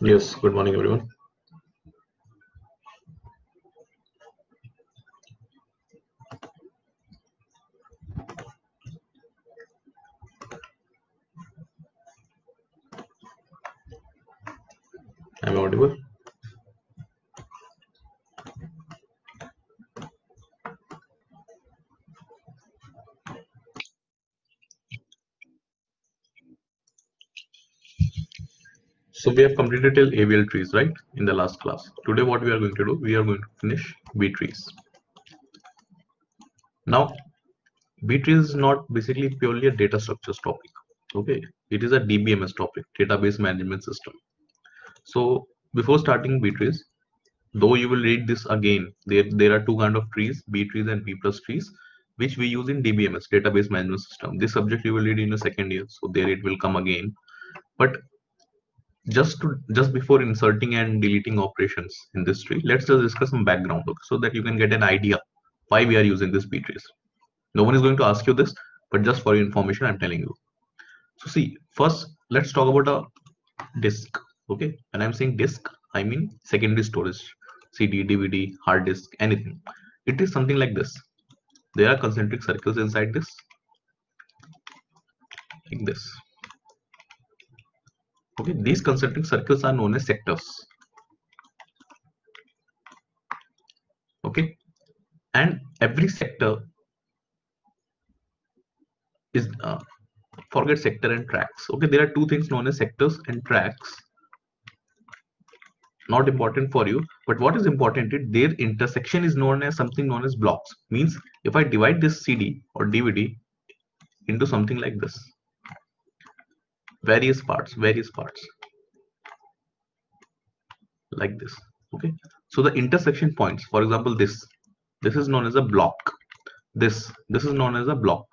Yes, good morning, everyone. I'm audible. So we have completed till AVL trees, right? In the last class. Today, what we are going to do, we are going to finish B trees. Now, B trees is not basically purely a data structures topic. Okay, it is a DBMS topic, database management system. So before starting B trees, though you will read this again, there are two kind of trees, B trees and B plus trees, which we use in DBMS, database management system. This subject you will read in the second year, so there it will come again. But just before inserting and deleting operations in this tree, let's just discuss some background, okay, so that you can get an idea why we are using this B trees. No one is going to ask you this, but just for your information, I'm telling you. So see, first let's talk about a disk. Okay, when I'm saying disk, I mean secondary storage, CD, DVD, hard disk, anything. It is something like this. There are concentric circles inside this, like this. Okay, these concentric circles are known as sectors. Okay, and every sector is forget sector and tracks. Okay, there are two things known as sectors and tracks. Not important for you, but what is important is their intersection is known as something known as blocks. Means if I divide this CD or DVD into something like this, various parts like this. Okay, so the intersection points, for example, this is known as a block. This is known as a block.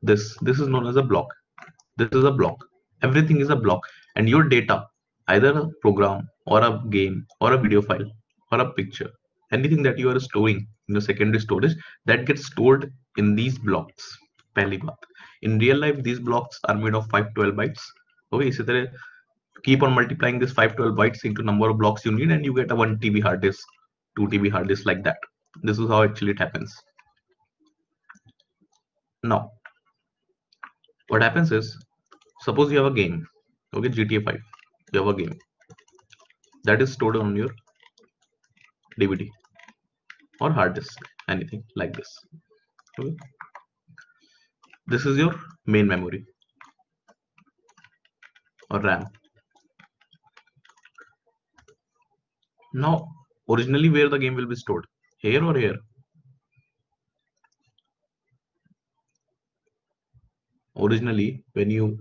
This is known as a block. This is a block. Everything is a block, and your data, either a program or a game or a video file or a picture, anything that you are storing in the secondary storage, that gets stored in these blocks. पहली बात, in real life these blocks are made of 512 bytes. Okay, इसी तरह keep on multiplying this 512 bytes into number of blocks you need, and you get a 1 TB hard disk, 2 TB hard disk, like that. This is how actually it happens. Now, what happens is, suppose you have a game, okay, GTA 5. You have a game that is stored on your DVD or hard disk, anything like this. Okay, this is your main memory or RAM. Now, originally where the game will be stored, here or here? Originally, when you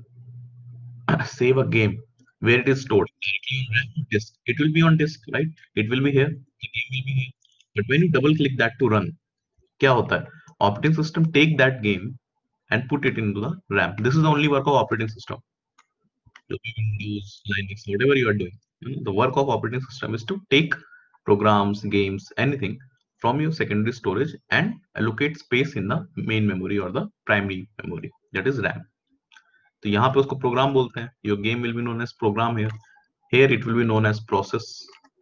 save a game, where it is stored, directly on RAM or disk, it will be on disk, right? It will be here, the game will be here. But when you double click that to run, क्या होता है? Operating system take that game and put it into the RAM. This is the only work of operating system. The Windows, Linux, whatever you are doing, the work of operating system is to take programs, games, anything from your secondary storage and allocate space in the main memory or the primary memory, that is RAM. तो यहाँ पे उसको program बोलते हैं. Your game will be known as program here. Here it will be known as process.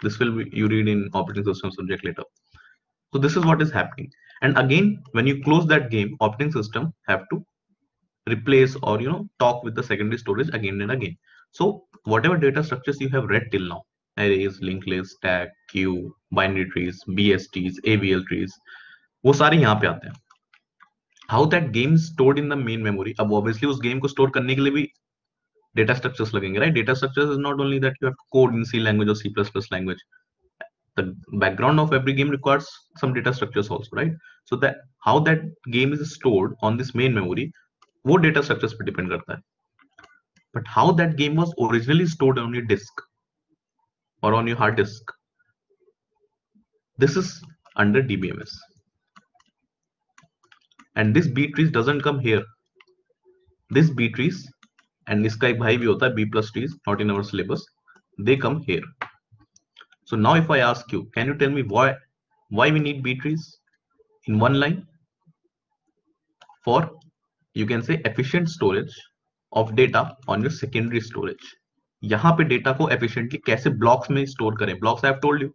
This will be, you read in operating system subject later. So this is what is happening. And again, when you close that game, operating system have to replace or talk with the secondary storage again and again. So whatever data structures you have read till now, arrays, linked list, stack, queue, binary trees, BSTs, AVL trees, वो सारे यहाँ पे आते हैं. How that game is stored in the main memory. अब obviously उस game को store करने के लिए भी data structures लगेंगे, right? Data structures is not only that you have to code in C language or C++ language. The background of every game requires some data structures also, right? So that how that game is stored on this main memory, वो data structures पे depend करता है. But how that game was originally stored on your disk or on your hard disk, this is under DBMS. And this B trees doesn't come here. This B trees and इसका एक भाई भी होता है B plus trees, not in our syllabus. They come here. So now if I ask you, can you tell me why we need B trees in one line? For, you can say, efficient storage of data on your secondary storage. यहाँ पे data को efficiently कैसे blocks में store करें, blocks I have told you,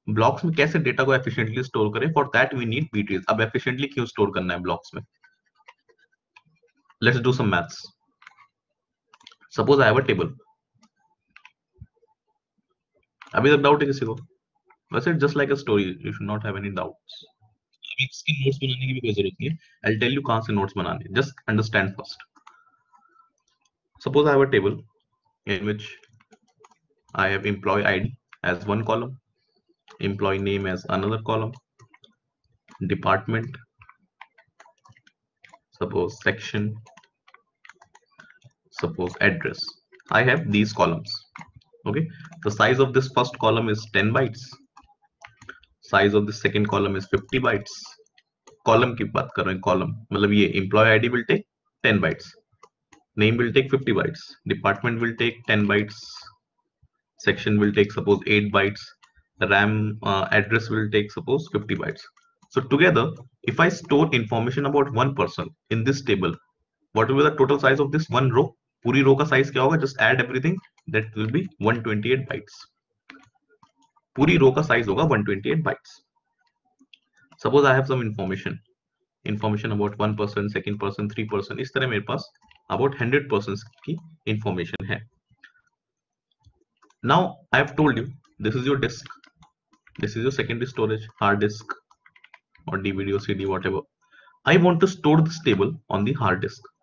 blocks में कैसे data को efficiently store करें, for that we need BTS. अब एफिशिएंटली क्यों स्टोर करना है ब्लॉक्स में, let's do some maths. Suppose I have a table, अभी तक डाउट है किसी को? वैसे just like a story, you should not have any doubts. अभी इसके नोट्स बनाने की भी कोई जरूरत नहीं है, आई विल टेल यू कहां से नोट्स बनाने, just understand first. Suppose I have a table in which I have employee ID as one column, employee name as another column, department, suppose section, suppose address. I have these columns. Okay, the size of this first column is 10 bytes, size of the second column is 50 bytes. Column की बात कर रहे हैं, column मतलब ये employee ID will take 10 bytes, name will take 50 bytes, department will take 10 bytes, section will take suppose 8 bytes, the RAM address will take suppose 50 bytes. So together, if I store information about one person in this table, what will be the total size of this one row? पूरी रो का size क्या होगा? Just add everything, that will be 128 bytes. पूरी रो का size होगा 128 bytes. Suppose I have some information about one person, second person, three person, इस तरह मेरे पास about 100 persons की information है. Now I have told you this is your disk, this is your secondary storage, hard disk or DVD or CD, whatever. I want to store this table on the hard disk.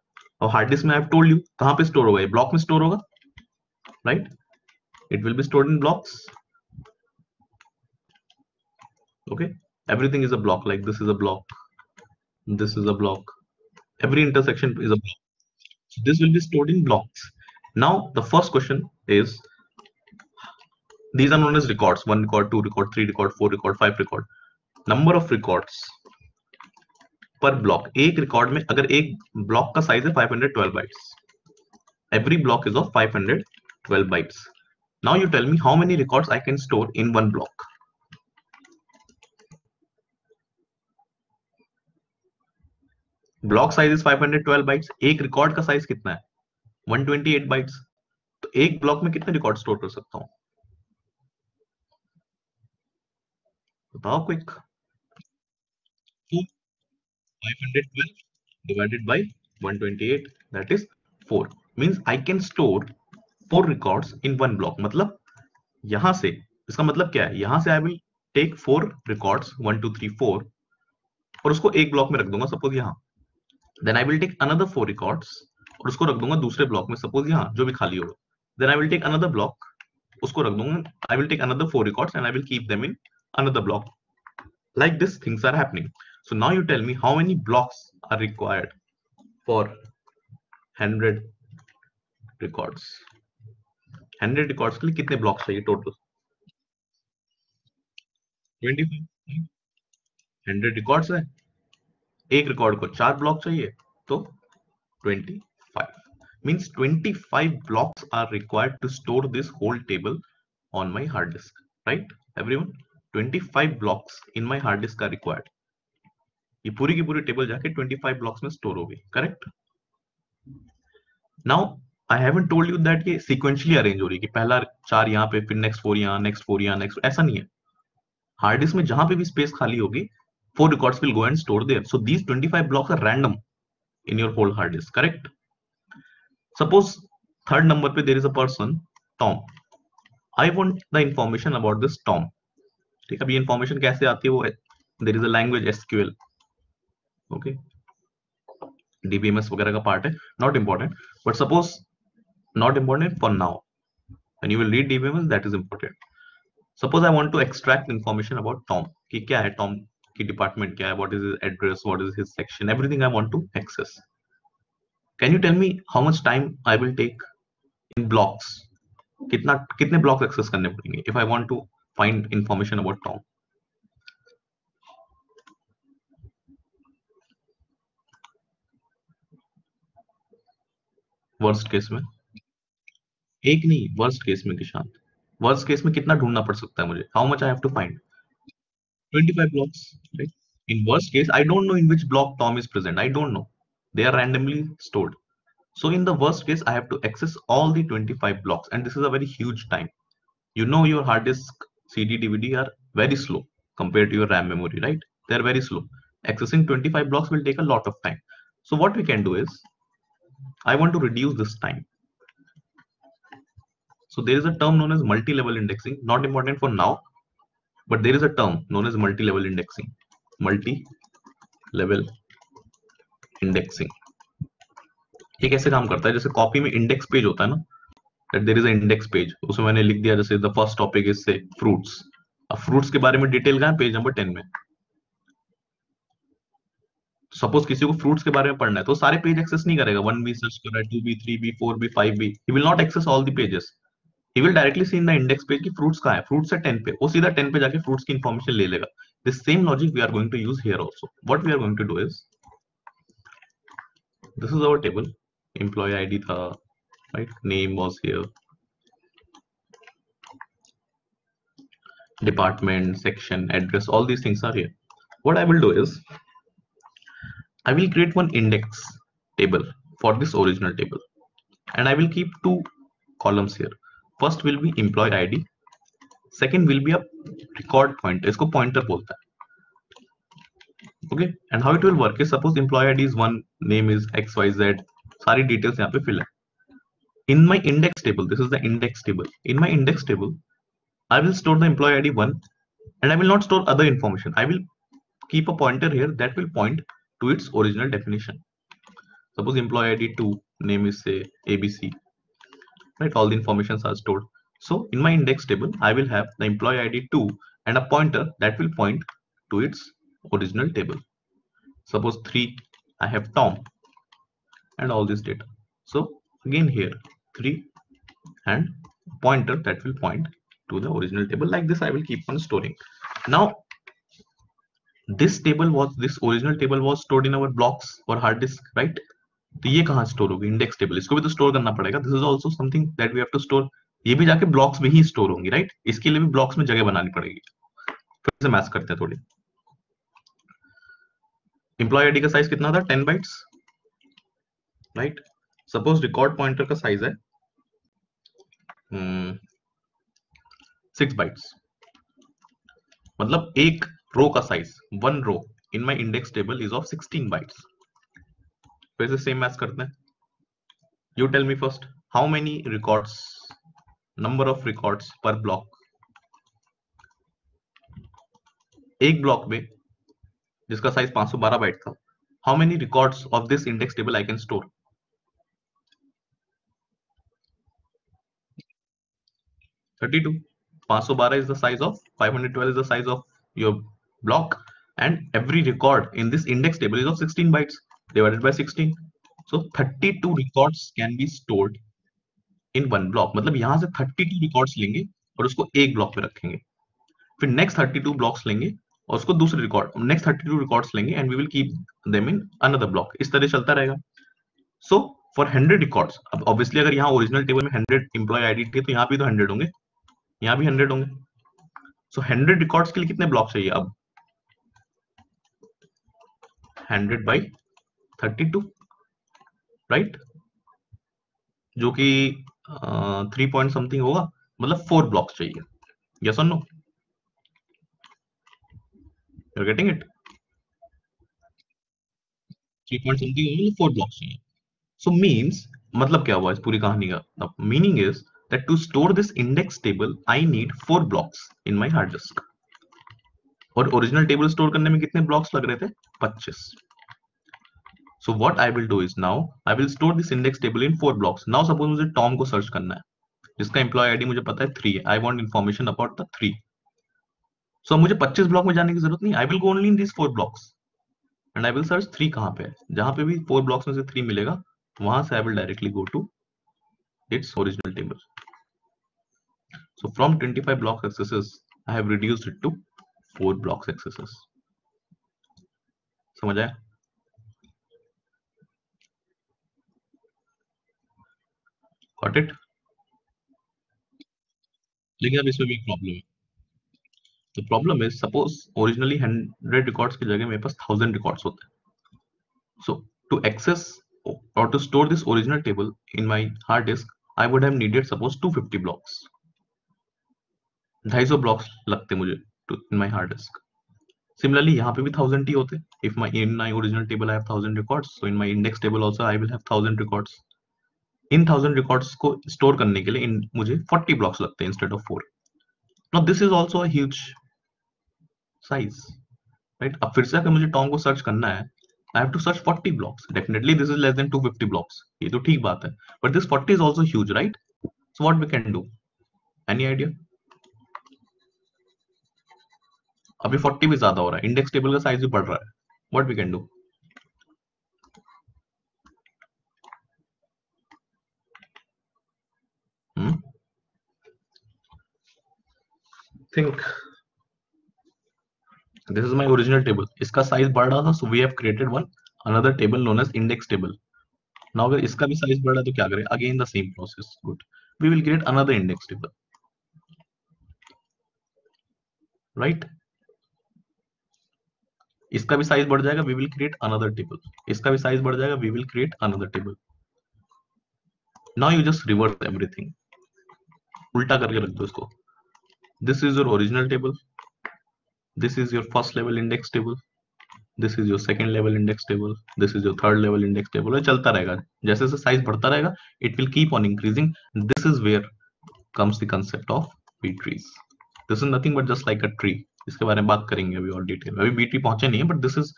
और hard disk में I have told you कहाँ पे store होगा? ये block में store होगा, right? It will be stored in blocks. Okay, everything is a block. Like this is a block, this is a block. Every intersection is a block. So this will be stored in blocks. Now the first question is, these are known as records: 1 record, 2 record, 3 record, 4 record, 5 record. Number of records पर block. एक record में अगर एक block का size है 512 bytes, every block is of 512 bytes. Now you tell me how many records I can store in one block. Block size is 512 bytes, एक record का size कितना है? 128 बाइट्स. तो एक ब्लॉक में कितने रिकॉर्ड स्टोर कर सकता हूं? बताओ quick. 512 divided by 128, that is 4. Means I can store 4 records in one block. मतलब यहां से, इसका मतलब क्या है? यहां से I will take 4 records 1 2 3 4 और उसको एक ब्लॉक में रख दूंगा सपोज यहां. Then I will take another 4 records और उसको रख दूंगा दूसरे ब्लॉक में सपोज यहां जो भी खाली होगा. Then I will take another block, उसको रख दूंगा. I will take another 4 records and I will keep them in another block. Like this things are happening. So now you tell me how many blocks are required for 100 records. 100 records के लिए कितने blocks चाहिए total? 25. 100 records है, एक record को 4 block चाहिए, तो 25. Means 25 blocks are required to store this whole table on my hard disk. Right, everyone? 25 blocks in my hard disk are required. ये पूरी की पूरी टेबल जाके 25 ब्लॉक्स में स्टोर होगी. Correct? Now I haven't told you that ये sequentially arrange हो रही है कि पहला 4 यहाँ पे, फिर नेक्स्ट 4 यहाँ, नेक्स्ट 4 यहाँ, नेक्स्ट, ऐसा नहीं है. हार्ड डिस्क में जहां पे भी स्पेस खाली होगी, 4 records will go and store there. So these 25 blocks are random in your whole hard disk. Correct? Suppose third number पे there is a person Tom. I want the information about this Tom. ठीक है, अब ये information कैसे आती है? वो there is a language SQL. Okay, DBMS वगैरह का पार्ट है, not important. But suppose not important for now. When you will read DBMS, that is important. Suppose I want to extract information about Tom. कि क्या है Tom की department क्या है, what is his address, what is his section, everything I want to access. Can you tell me how much time I will take in blocks? कितने blocks access करने पड़ेंगे if I want to find information about Tom? Worst case में एक नहीं, worst case में किशान, worst case में कितना ढूंढना पड़ सकता है मुझे? How much I have to find? 25 blocks, right? In worst case, I don't know in which block Tom is present. I don't know. They are randomly stored. So in the worst case, I have to access all the 25 blocks, and this is a very huge time. You know your hard disk, CD, DVD are very slow compared to your RAM memory, right? They're very slow. Accessing 25 blocks will take a lot of time. So what we can do is, I want to reduce this time. So there is a term known as multi-level indexing, not important for now, but there is a term known as multi-level indexing. Multi-level indexing. ये कैसे काम करता है? जैसे copy में index page होता है ना, that there is an index page, उसमें मैंने लिख दिया जैसे the first topic is say fruits. अब फ्रूट्स के बारे में डिटेल कहाँ है? पेज नंबर 10 में. सपोज किसी को फ्रूट्स के बारे में पढ़ना है तो सारे पेज एक्सेस नहीं करेगा. 1B सर्च कर रहा है, 2B, 3B, 4B, 5B. He will not access all the pages. He will directly see in the index page कि फ्रूट्स कहाँ है. फ्रूट्स है 10 पे, वो सीधा 10 पे जाके फ्रूट्स की इंफॉर्मेशन ले लेगा. This same logic we are going to use here also. What we are going to do is, this is our table. Employee ID था, right? Name was here. Department, section, address, all these things are here. What I will do is, I will create one index table for this original table, and I will keep two columns here. First will be employee ID, second will be a record pointer. इसको pointer बोलता है. Okay, and how it will work is, suppose employee ID is 1, name is XYZ, सारी details यहाँ पे fill है. In my index table, this is the index table. In my index table, I will store the employee ID 1, and I will not store other information. I will keep a pointer here that will point to its original definition. Suppose employee ID 2, name is say ABC, right? All the informations are stored. So in my index table, I will have the employee ID 2 and a pointer that will point to its original table. Suppose 3, I have Tom and all this data. So again here 3 and pointer that will point to the original table. Like this I will keep on storing. Now this original table was stored in our blocks or hard disk, right? तो ये कहाँ store होगी? Index table. इसको भी तो store करना पड़ेगा. This is also something that we have to store. ये भी जाके ब्लॉक्स में ही स्टोर होंगी, राइट? इसके लिए भी ब्लॉक्स में जगह बनानी पड़ेगी. फिर से मैच करते हैं थोड़ी. एम्प्लॉय आईडी का साइज कितना था? 10 bytes, right? Suppose record pointer का साइज है 6 बाइट्स. मतलब एक रो का size, 1 row in my index table is of 16 bytes. फिर से सेम मैच करते हैं. You tell me first, how many records, number of records per block? एक ब्लॉक में जिसका साइज 512 बाइट था, how many records of this index table I can store? 32. 512 is the size of, 512 is the size of your block, and every record in this index table is of 16 bytes divided by 16. So 32 records can be stored in one block. मतलब यहां से 32 records लेंगे और उसको एक block में रखेंगे. फिर नेक्स्ट 32 ब्लॉक्स लेंगे और उसको दूसरे रिकॉर्ड, नेक्स्ट 32 रिकॉर्ड्स लेंगे and we will keep them in another block. इस तरह चलता रहेगा. सो फॉर 100 रिकॉर्ड्स, अब ऑब्वियसली अगर यहाँ ओरिजिनल टेबल में 100 एम्प्लॉय आईडी थे तो यहाँ भी तो 100 होंगे, यहाँ भी 100 होंगे. सो 100 रिकॉर्ड्स के लिए कितने ब्लॉक चाहिए? अब 100 बाई 32, राइट? जो कि 3 पॉइंट समथिंग होगा, मतलब 4 ब्लॉक्स चाहिए. यस और no? You're getting it? 3 point something होगा, 4 blocks चाहिए. So means, मतलब क्या हुआ इस पूरी कहानी का? The meaning is that to store this index table, I need 4 blocks in my hard disk. और original table store करने में कितने blocks लग रहे थे? 25. So what I will do is, now I will store this index table in 4 blocks. Now suppose मुझे Tom को search करना है, जिसका employee ID मुझे पता है 3 है. I want information about the 3. So मुझे 25 ब्लॉक में जाने की जरूरत नहीं. I will go only in these 4 blocks. And I will search 3 कहाँ पे है? जहां पे भी 4 blocks में से 3 मिलेगा, वहां से I will directly go to its original table. So from 25 block accesses, I have reduced it to 4 blocks accesses. समझ आया? Got it? लेकिन अब इसमें भी एक प्रॉब्लम है. The problem is, suppose originally 100 records की जगह मेरे पास 1000 records होते हैं. So to access or to store this original table in my hard disk, I would have needed suppose 250 blocks. 250 blocks लगते मुझे in my hard disk. Similarly, यहाँ पे भी 1000 ही होते. If in my original table I have 1000 records, so in my index table also I will have 1000 records. In 1000 records को store करने के लिए मुझे 40 blocks लगते हैं instead of 4. Now this is also a huge size, right? अब फिर से अगर मुझे Tom को search करना है, I have to search 40 blocks. Definitely this is less than 250 blocks. ये तो ठीक बात है. But this 40 is also huge, right? So what we can do? Any idea? अभी 40 भी ज्यादा हो रहा है. Index table का size भी बढ़ रहा है. What we can do? Think. This is my original table. इसका size बढ़ रहा था, so we have created another table known as index table. Now अगर इसका भी size बढ़ रहा है तो क्या करें? Again the same process. Good. We will create another index table. Right? इसका भी size बढ़ जाएगा, we will create another table. इसका भी size बढ़ जाएगा, we will create another table. Now you just reverse everything. उल्टा करके रख दो इसको. This is your original table. This is your first level index table. This is your second level index table. This is your third level index table. चलता रहेगा. जैसे जैसे size बढ़ता रहेगा, it will keep on increasing. This is where comes the concept of B trees. This is nothing but just like a tree. इसके बारे में बात करेंगे अभी और डिटेल में. अभी B tree पहुंचे नहीं है, but this is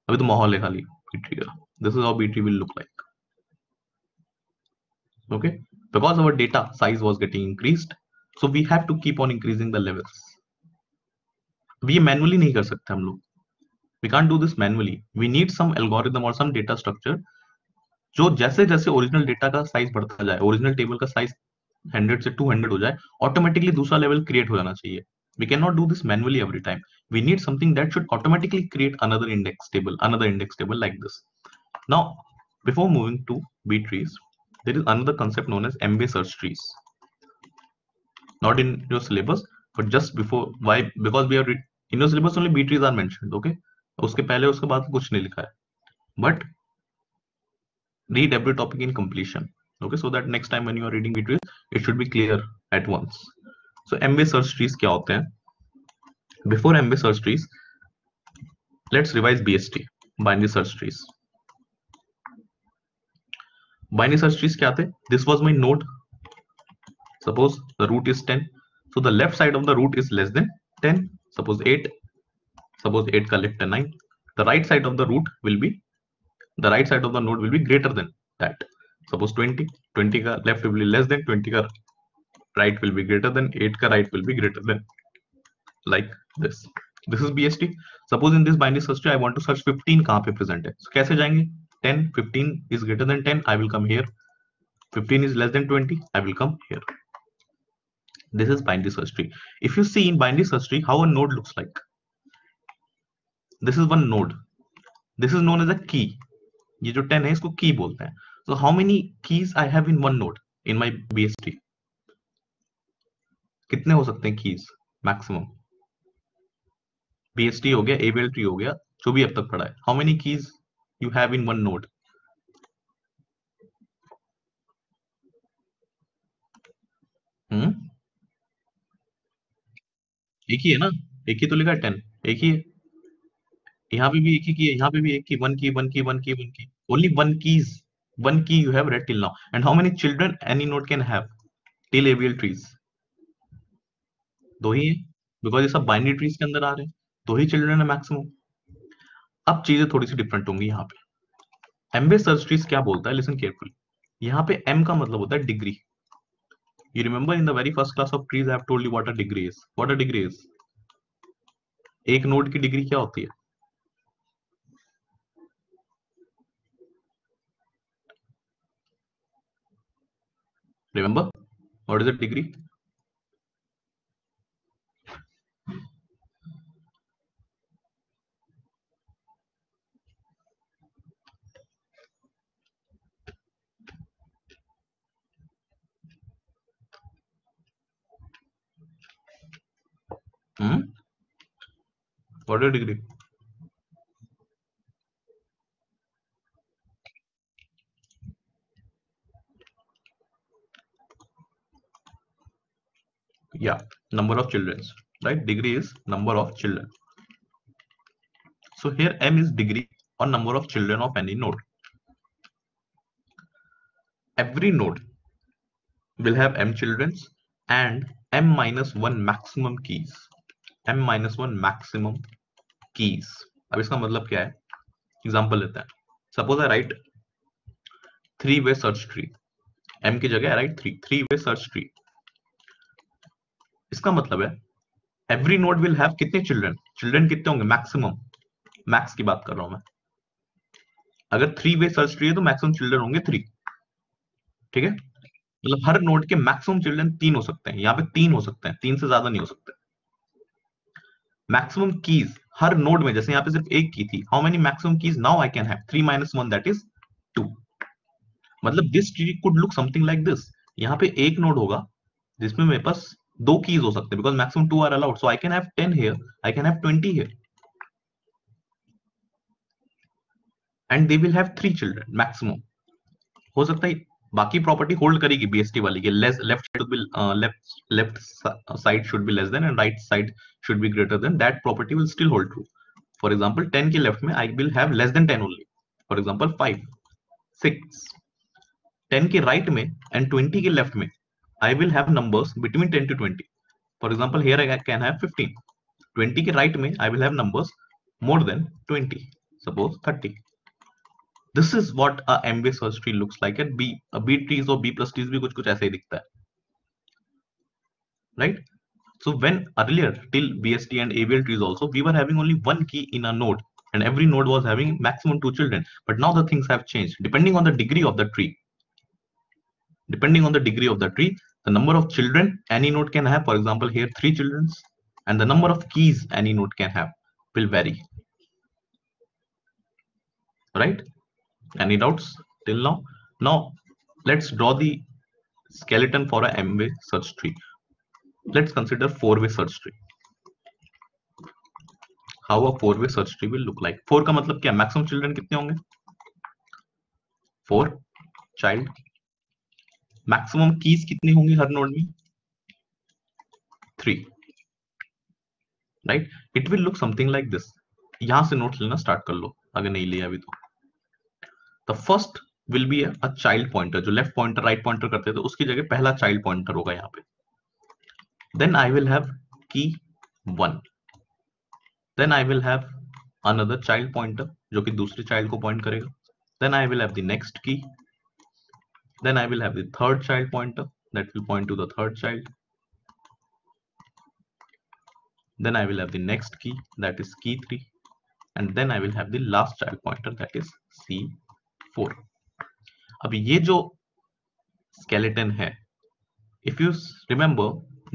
अभी तो माहौल है खाली B tree का. This is how B tree will look like. Okay, because our data size was getting increased, so we have to keep on increasing the levels. ये मैनुअली नहीं कर सकते हम लोग. We can't do this manually. We need some algorithm or some data structure जो जैसे जैसे original data का साइज बढ़ता जाए, ओरिजिनल टेबल का साइज 100 से 200 हो जाए, ऑटोमेटिकली दूसरा लेवल क्रिएट हो जाना चाहिए. We cannot do this manually every time. We need something that should automatically create another index table like this. Now, before moving to B trees, there is another concept known as MB search trees. Not in your syllabus, but just before. Why? Because we are in your syllabus only B trees are mentioned. Okay, उसके पहले उसके बाद कुछ नहीं लिखा है. But read every topic in completion. Okay, so that next time when you are reading B trees, it should be clear at once. So MB search trees क्या होते हैं? Before MB search trees, let's revise BST, binary search trees. Binary search trees क्या थे? This was my node. Suppose the root is 10, so the left side of the root is less than 10. Suppose 8. Suppose 8 का left है 9. The right side of the root will be, the right side of the node will be greater than that. Suppose 20. 20 का left will be less than 20 का right will be greater than 8 का right will be greater than, like this. This is BST. Suppose in this binary search tree I want to search 15 कहाँ पे present है. So कैसे जाएंगे? 10, 15 is greater than 10, I will come here. 15 is less than 20, I will come here. This is binary search tree. If you see in binary search tree how a node looks like. This is one node. This is known as a key. ये जो 10 है इसको key बोलते हैं. So how many keys I have in one node in my BST? कितने हो सकते हैं keys maximum? BST हो गया, ABL tree हो गया, जो भी अब तक पढ़ा है. How many keys you have in one node? एक ही है ना, एक ही तो लिखा है 10, एक ही है. यहाँ पे भी एक ही की है, यहाँ पे भी एक की, वन की, वन की, वन की, वन की. Only one keys, one key you have read till now. And how many children any node can have till ABL trees? दो ही है, बिकॉज ये सब बाइनरी ट्रीज के अंदर आ रहे हैं. दो ही चिल्ड्रन है मैक्सिमम. अब चीजें थोड़ी सी डिफरेंट होंगी यहाँ पे. एमबे सर्च ट्रीज क्या बोलता है? Listen carefully. यहाँ पे एम का मतलब होता है degree. You remember in the very first class of trees I have told you what a degree is. What a degree is? एक नोड की डिग्री क्या होती है? Remember? What is a degree? What is a degree? Yeah, number of children, right? Degree is number of children. So here m is degree or number of children of any node. Every node will have m children and m minus 1 maximum keys. m minus 1 maximum keys. अब इसका मतलब क्या है? Example लेते हैं. Suppose I right 3-way search tree. m की जगह आई right 3-way search tree. इसका मतलब है एवरी नोड विल हैव कितने चिल्ड्रन? चिल्ड्रन कितने होंगे? मैक्सिमम. मैक्स की बात कर रहा हूं मैं. अगर 3-way सर्च ट्री है तो मैक्सिमम चिल्ड्रन होंगे 3. ठीक है, मतलब हर नोड के मैक्सिमम चिल्ड्रन 3 हो सकते हैं. यहाँ पे 3 हो सकते हैं, 3 से ज्यादा नहीं हो सकते. मैक्सिमम कीज हर नोड में, जैसे यहाँ पे सिर्फ एक की थी, how many maximum keys now I can have? 3 - 1 that is 2. मतलब this tree could look something like this. यहाँ पे एक नोड होगा जिसमें मेरे पास 2 कीज हो सकते हैं, because maximum 2 are allowed. So I can have 10 here, I can have 20 here, and they will have 3 children maximum. हो सकता है बाकी प्रॉपर्टी होल्ड करेगी बीएसटी वाली के, left side should be less then and right side should be greater then. That property will still hold true. For example 10 के left में I will have less than 10 only. For example 5, 6. 10 के right में and 20 के left में I will have numbers between 10 to 20. For example here I can have 15. 20 के right में I will have numbers more than 20, suppose 30. This is what a M-way search tree looks like, and B trees or B plus trees भी कुछ ऐसे ही दिखता है, right? So when earlier till BST and AVL trees also, we were having only one key in a node, and every node was having maximum 2 children. But now the things have changed. Depending on the degree of the tree, the number of children any node can have. For example, here 3 children, and the number of keys any node can have will vary, right? Any doubts till now? Now let's draw the skeleton for a M-way search tree. Let's consider 4-way search tree. How a 4-way search tree will look like. 4 का मतलब क्या? Maximum children कितने होंगे? 4 child. Maximum keys कितने होंगे हर node में? 3, right? It will look something like this. यहां से नोट्स लेना स्टार्ट कर लो अगर नहीं लिया अभी तो. The first will be a child pointer. जो लेफ्ट पॉइंटर राइट पॉइंटर करते थे उसकी जगह पहला चाइल्ड पॉइंटर होगा यहाँ पे. Then I will have key 1. Then I will have another child pointer जो कि दूसरे चाइल्ड को पॉइंट करेगा. Then I will have the next key. Then I will have the third child pointer that will point to the third child. Then I will have the next key, that is key 3, and then I will have the last child pointer, that is C4. अब ये जो skeleton है, if you remember,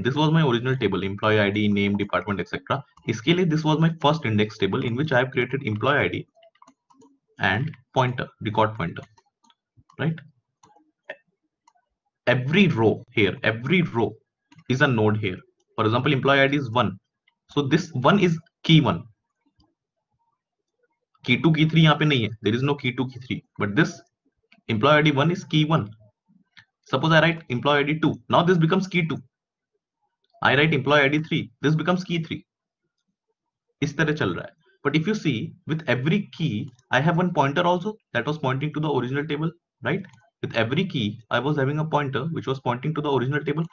this was my original table, employee ID, name, department, etc. इसके लिए this was my first index table in which I have created employee ID and pointer, record pointer, right? Every row here, every row is a node here. For example, employee ID is 1. So this 1 is key 1. Key 2, key 3 यहाँ पे नहीं है. There is no key 2, key 3. But this employee ID 1 is key 1. Suppose I write employee ID 2. Now this becomes key 2. I write employee ID 3. This becomes key 3. इस तरह चल रहा है. But if you see, with every key, I have one pointer also that was pointing to the original table, right? With every key, I was having a pointer which was pointing to the original table.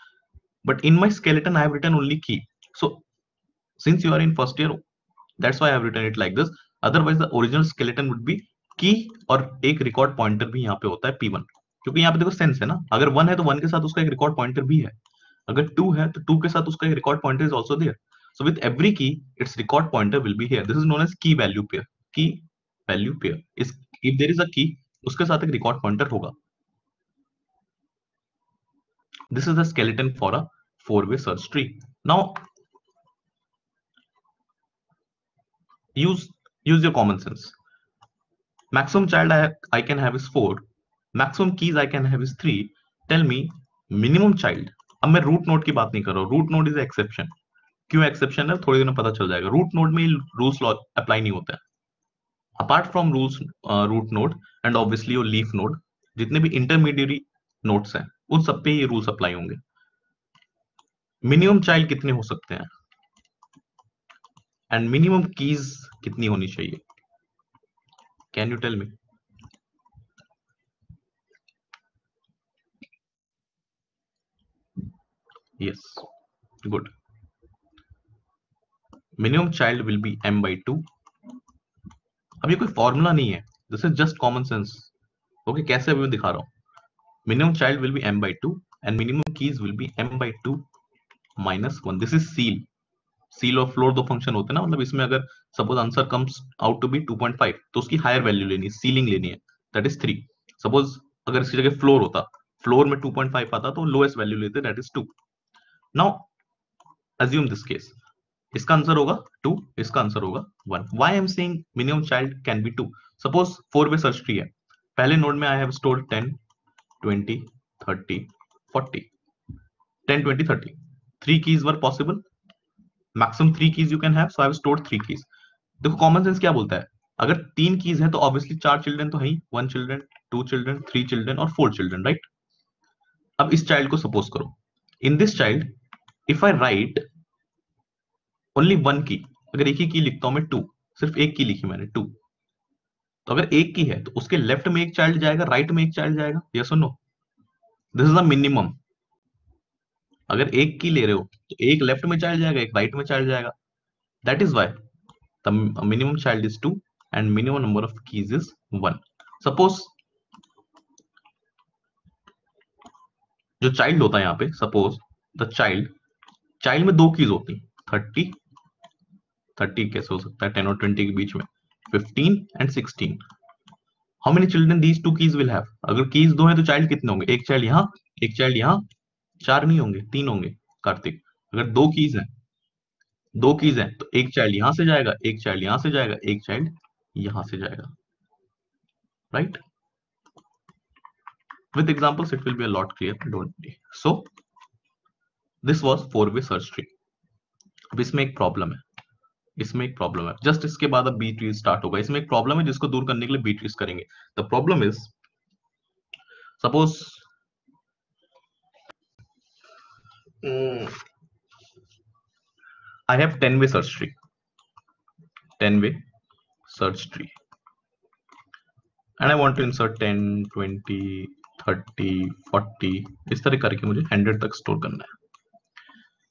But in my skeleton, I have written only key. So since you are in first year, that's why I have written it like this. Otherwise, the original skeleton would be key और एक record pointer भी यहाँ पे होता है P1. क्योंकि यहाँ पे देखो सेंस है ना, अगर 1 है तो 1 के साथ उसका एक रिकॉर्ड पॉइंटर भी है. अगर 2 है तो 2 के साथ उसका एक record pointer is also there. So with every key, its record pointer will be here. This is known as key value pair. Key value pair is if there is a key, उसके साथ एक record pointer होगा. This is the skeleton for a 4-way search tree. Now use your common sense. Maximum child I can have is 4. Maximum keys I can have is 3. Tell me minimum child. अब मैं root node की बात नहीं कर रहा हूँ. Root node is exception. क्यों exception है थोड़ी देर में पता चल जाएगा. रूट नोड में रूल्स अप्लाई नहीं होता है. Apart from rules root node and obviously your leaf node, जितने भी इंटरमीडिएरी नोड्स हैं उन सब पे ये रूल्स अप्लाई होंगे. मिनिमम चाइल्ड कितने हो सकते हैं एंड मिनिमम कीज कितनी होनी चाहिए? Can you tell me? Yes, good. Minimum child will be m/2. अब ये कोई फॉर्मूला नहीं है, this is just common sense. Okay, कैसे अभी मैं दिखा रहा हूँ. Minimum child will be m/2 and minimum keys will be m/2 -1. This is ceil और फ्लोर दो फंक्शन होते हैं ना, मतलब इसमें अगर suppose answer comes out to be 2.5 तो उसकी हायर वैल्यू लेनी है, सीलिंग लेनी है, दैट इज 3. सपोज अगर इसकी जगह फ्लोर होता, फ्लोर में 2.5 आता तो लोएस्ट वैल्यू लेते, that is 2. Now assume this case, इसका आंसर होगा 2, इसका आंसर होगा 1. Why I am saying minimum child can be 2? Suppose 4 way search tree है, पहले नोड में I have stored 10 20 30 40. 10 20 30, 3 keys were possible, maximum 3 keys you can have, so I have stored 3 keys. देखो common sense क्या बोलता है, अगर 3 keys है तो ऑब्वियसली 4 चिल्ड्रन तो है ही, 1 चिल्ड्रन 2 चिल्ड्रन 3 चिल्ड्रन और 4 चिल्ड्रन, राइट? अब इस चाइल्ड को सपोज करो, in this child if I right only 1 की, अगर एक ही की लिखता हूं मैं 2, सिर्फ एक की लिखी मैंने 2, तो अगर एक की है तो उसके लेफ्ट में एक चाइल्ड जाएगा, राइट में एक चाइल्ड जाएगा, यस और no? This is the minimum. अगर एक की ले रहे हो तो एक लेफ्ट में चाइल्ड जाएगा, एक राइट में चाइल्ड जाएगा. That is why the minimum child is 2 and minimum number of keys is 1. Suppose जो चाइल्ड होता है यहाँ पे, सपोज द चाइल्ड में 2 कीज होती, 30 30 कैसे हो सकता है 10 और 20 के बीच में, 15 and 16. How many children these 2 keys will have? अगर कीज 2 है तो चाइल्ड कितने होंगे? एक चाइल्ड यहाँ, एक चाइल्ड यहाँ. 4 नहीं होंगे, 3 होंगे कार्तिक. अगर 2 कीज हैं तो एक चाइल्ड यहां से जाएगा, एक चाइल्ड यहां से जाएगा, एक चाइल्ड यहां से जाएगा, right? With examples it will be a lot clear, don't worry. So this was 4-way search tree. अब इसमें एक प्रॉब्लम है, जस्ट इसके बाद अब बी ट्री स्टार्ट होगा. इसमें एक प्रॉब्लम है जिसको दूर करने के लिए बी ट्रीज करेंगे. The problem is, suppose I have 10-way search tree, 10-way search tree, and I want to insert 10 20 30 40 इस तरह करके मुझे 100 तक स्टोर करना है.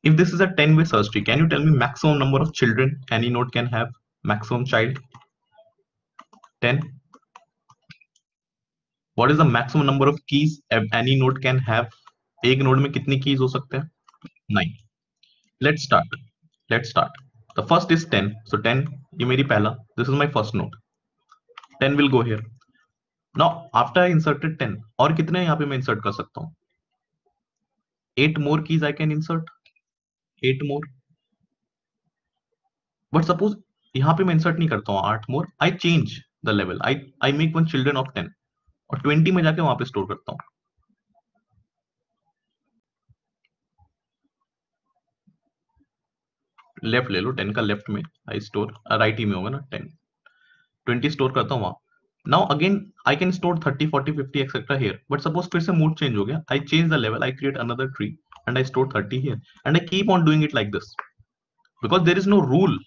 If this is a 10-way search tree, can you tell me maximum number of children any node can have? Maximum child 10. What is the maximum number of keys any node can have? एक node में कितनी keys हो सकते हैं? 9. Let's start. The first is 10. So 10 ये मेरी पहला, this is my first node. 10 will go here. Now after I inserted 10, और कितने यहाँ पे मैं insert कर सकता हूँ? 8 more keys I can insert. 8 more. But suppose यहाँ पे मैं insert नहीं करता हूँ 8 more. I change the level. I make one children of 10 और 20 में जाके वहां पे स्टोर करता हूँ. लेफ्ट ले लो, 10 का लेफ्ट में आई स्टोर, राइट ही में होगा ना 10. 20 स्टोर करता हूँ वहां. Now again I can store 30 40 50 etcetera here. But suppose फिर से मूड चेंज हो गया, I change the level, I create another tree and I store 30 here and I keep on doing it like this, because there is no rule,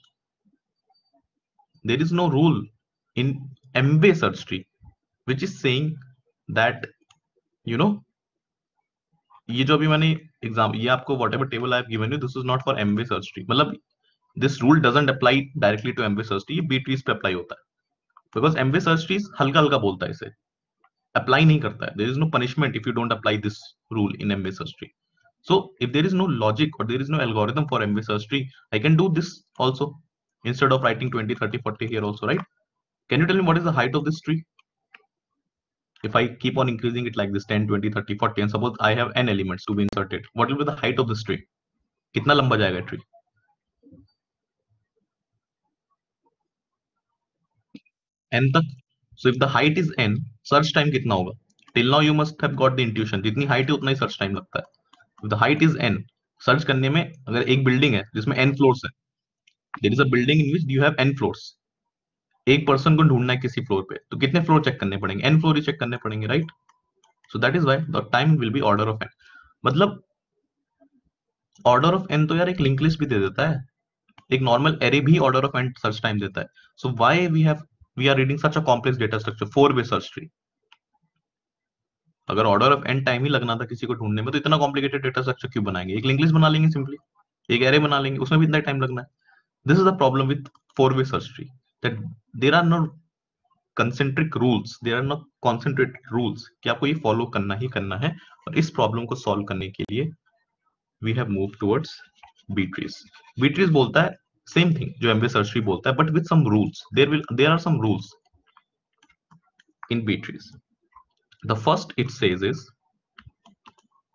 in m-way search tree which is saying that you know, ये जो अभी मैंने exam, ये आपको whatever table I have given you, this is not for m-way search tree. मतलब this rule doesn't apply directly to m-way search tree, ये b trees पे apply होता है. बिकॉज m-way search trees हल्का हल्का बोलता है, इसे अप्लाई नहीं करता है. There is no punishment if you don't apply this rule in m-way search tree. So if there is no logic or there is no algorithm for m-way search tree, I can do this also instead of writing 20 30 40 here also, right? Can you tell me what is the height of this tree? If I keep on increasing it like this 10 20 30 40 and suppose I have n elements to be inserted, what will be the height of this tree? कितना लंबा जाएगा tree? n तक. So if the height is n, search time कितना होगा? Till now you must have got the intuition, जितनी height है उतना ही search time लगता है. If the height is n, search करने में, अगर एक बिल्डिंग है जिसमें n फ्लोर्स है, there is a building in which you have n floors, एक पर्सन को ढूंढना है किसी फ्लोर पे, तो कितने फ्लोर चेक करने पड़ेंगे? n फ्लोर ही चेक करने पड़ेंगे, right? So that is why the time will be order of n. मतलब ऑर्डर ऑफ एन तो यार एक लिंक लिस्ट भी दे देता है, एक नॉर्मल एरे भी order of n search time देता है. So why we are reading such a complex data structure, 4-वे सर्च ट्री. अगर ऑर्डर ऑफ एन टाइम ही लगना था किसी को ढूंढने में, तो इतना कॉम्प्लिकेटेड डेटा स्ट्रक्चर क्यों बनाएंगे? एक लिंक लिस्ट बना लेंगे सिंपली, एक एरे बना लेंगे, उसमें भी इतना टाइम लगना है. This is the problem with 4-वे search tree, that there are no concentric rules, there are no concentrated rules कि आपको ये फॉलो करना ही करना है. और इस प्रॉब्लम को सॉल्व करने के लिए we have move towards B trees. B trees बोलता है सेम थिंग जो एमवे सर्च ट्री बोलता है, but with some rules. There are some rules in B trees. The first it says is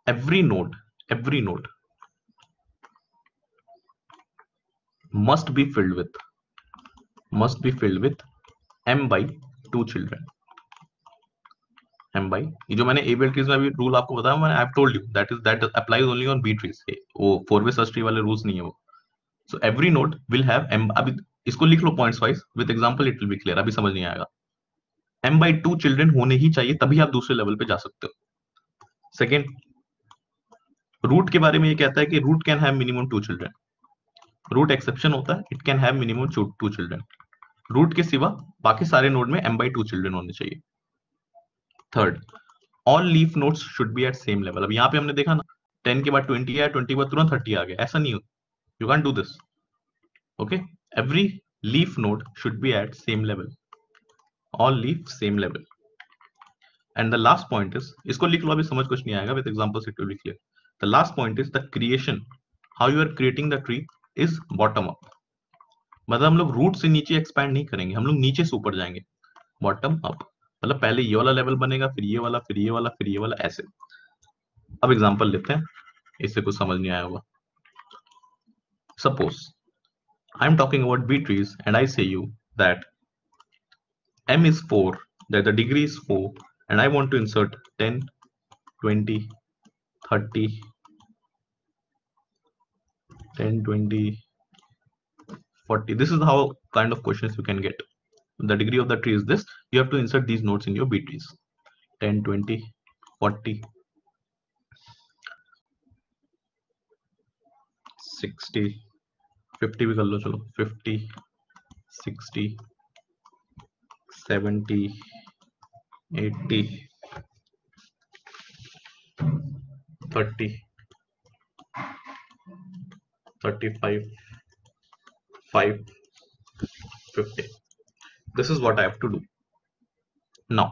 every node must be filled with m by 2 children. m by, ये जो मैंने ABL trees में अभी rule आपको बताया, मैंने I have told you that applies only on B trees. वो 4-वे सर्च ट्री वाले रूल्स नहीं है वो. So every node will have m. अभी इसको लिख लो points wise, with example it will be clear. अभी समझ नहीं आएगा. m by 2 चिल्ड्रन होने ही चाहिए, तभी आप दूसरे लेवल पे जा सकते हो. सेकेंड, रूट के बारे में ये कहता है कि root can have minimum 2 children. Root exception होता है, it can have minimum 2 children. Root के सिवा बाकी सारे नोड में m by 2 चिल्ड्रन होने चाहिए. Third, all leaf nodes should be at same level. अब यहाँ पे हमने देखा ना, 10 के बाद 20 आया, 20 के बाद तुरंत 30 आ गया. ऐसा नहीं हो, you can do this. Okay, every leaf node should be at same level, all leaf same level. And the last point is, इसको लिख लो, अभी समझ कुछ नहीं आएगा, with examples it will be clear. The last point is the creation, how you are creating the tree is bottom up. मतलब हम लोग रूट से नीचे एक्सपैंड नहीं करेंगे, हम लोग नीचे से ऊपर जाएंगे, बॉटम अप. मतलब पहले ये वाला लेवल बनेगा, फिर ये वाला, फिर ये वाला, फिर ये वाला, ऐसे. अब एग्जांपल लेते हैं, इससे कुछ समझ नहीं आया होगा. Suppose I am talking about B trees and I say you that m is 4, that the degree is 4, and I want to insert 10, 20, 30, 10, 20, 40. This is how kind of questions you can get. The degree of the tree is this. You have to insert these nodes in your B trees. 10, 20, 40, 60, 50 भी कर लो चलो, 50, 60, 70, 80, 30, 35, 5, 50. This is what I have to do. Now,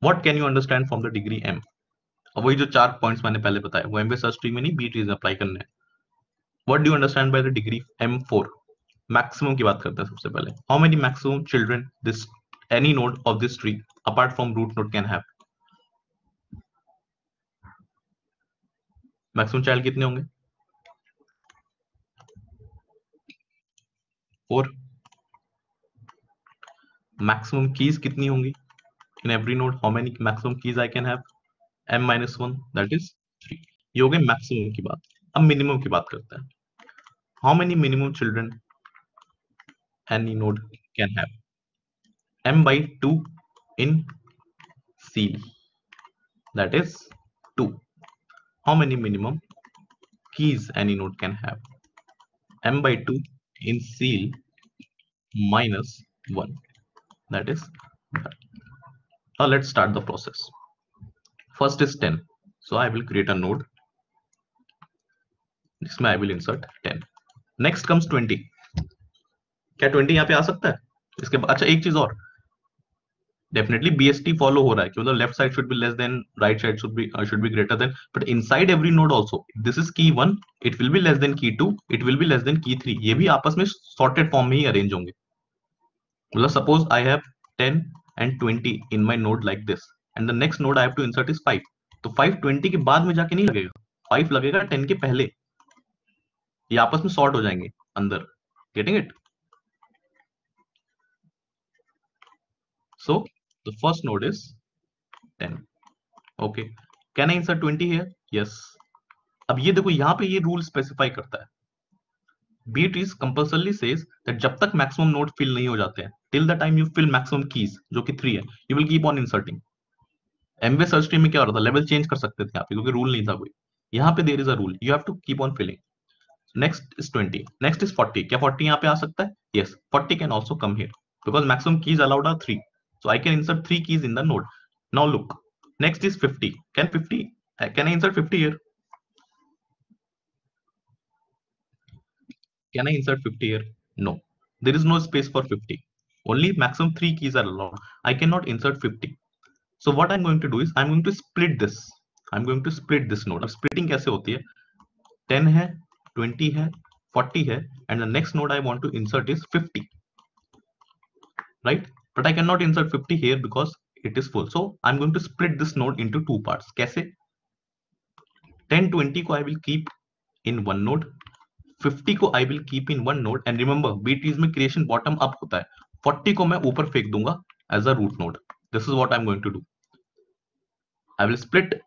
what can you understand from the degree m? अब वही जो 4 points मैंने पहले बताया, वो एमवे सर्च ट्री में नहीं, बी ट्रीज में अप्लाई करने हैं. What do you understand by the degree m4? Maximum की बात करते हैं सबसे पहले. How many maximum children this any node of this tree apart from root node can have? Maximum child कितने होंगे? 4. मैक्सिमम कीज कितनी होंगी in every node? How many maximum keys I can have? m minus 1, that is 3. ये हो गए maximum की बात. अब मिनिमम की बात करते हैं. How many minimum children any node can have? m by 2 in seal, that is 2. How many minimum keys any node can have? m by 2 in seal minus 1, that is that. Now let's start the process. First is 10, so I will create a node, जिसमें I will insert 10. Next comes 20. क्या 20 यहाँ पे आ सकता है? इसके बाद अच्छा एक चीज और, डेफिनेटली BST फॉलो हो रहा है कि मतलब left side should be less than, right side should be greater than, but inside every node also this is की 1, it will B less then की 2, it will B less then की 3. ये भी आपस में सॉर्टेड फॉर्म में ही arrange होंगे. मतलब suppose I have 10 and 20 in my node like this, and the next node I have to insert is 5. तो 5 20 के बाद में जाके नहीं लगेगा, 5 लगेगा 10 के पहले. ये आपस में सॉर्ट हो जाएंगे अंदर. Getting it? So the first node is 10. Okay, can I insert 20 here? Yes. अब ये देखो यहाँ पे ये रूल स्पेसिफाई करता है, B trees compulsorily says that जब तक मैक्सिमम नोड फिल नहीं हो जाते हैं, till the time you fill maximum keys जो कि 3 है, you will keep on inserting. Amway search tree में क्या हो रहा था, लेवल चेंज कर सकते थे यहाँ पे क्योंकि रूल नहीं था कोई. यहाँ पे there is a rule, you have to keep on filling. Next is 20, next is 40. क्या 40 यहाँ पे आ सकता है? Yes, 40 can also come here because maximum keys allowed are 3. So I can insert 3 keys in the node. Now look, next is 50. Can I insert 50 here? Can I insert 50 here? No. There is no space for 50. Only maximum 3 keys are allowed. I cannot insert 50. So what I'm going to do is I'm going to split this. I'm going to split this node. अब splitting कैसे होती है? 10 है, 20 है, 40 है, and the next node I want to insert is 50. Right? But I cannot insert 50 here because it is full. So I'm going to split this node into two parts. कैसे? 10, 20 को I will keep in one node. 50 को I will keep in one node. And remember, BTs में creation bottom up होता है. 40 को मैं ऊपर फेंक दूंगा as a root node. This is what I'm going to do. I will split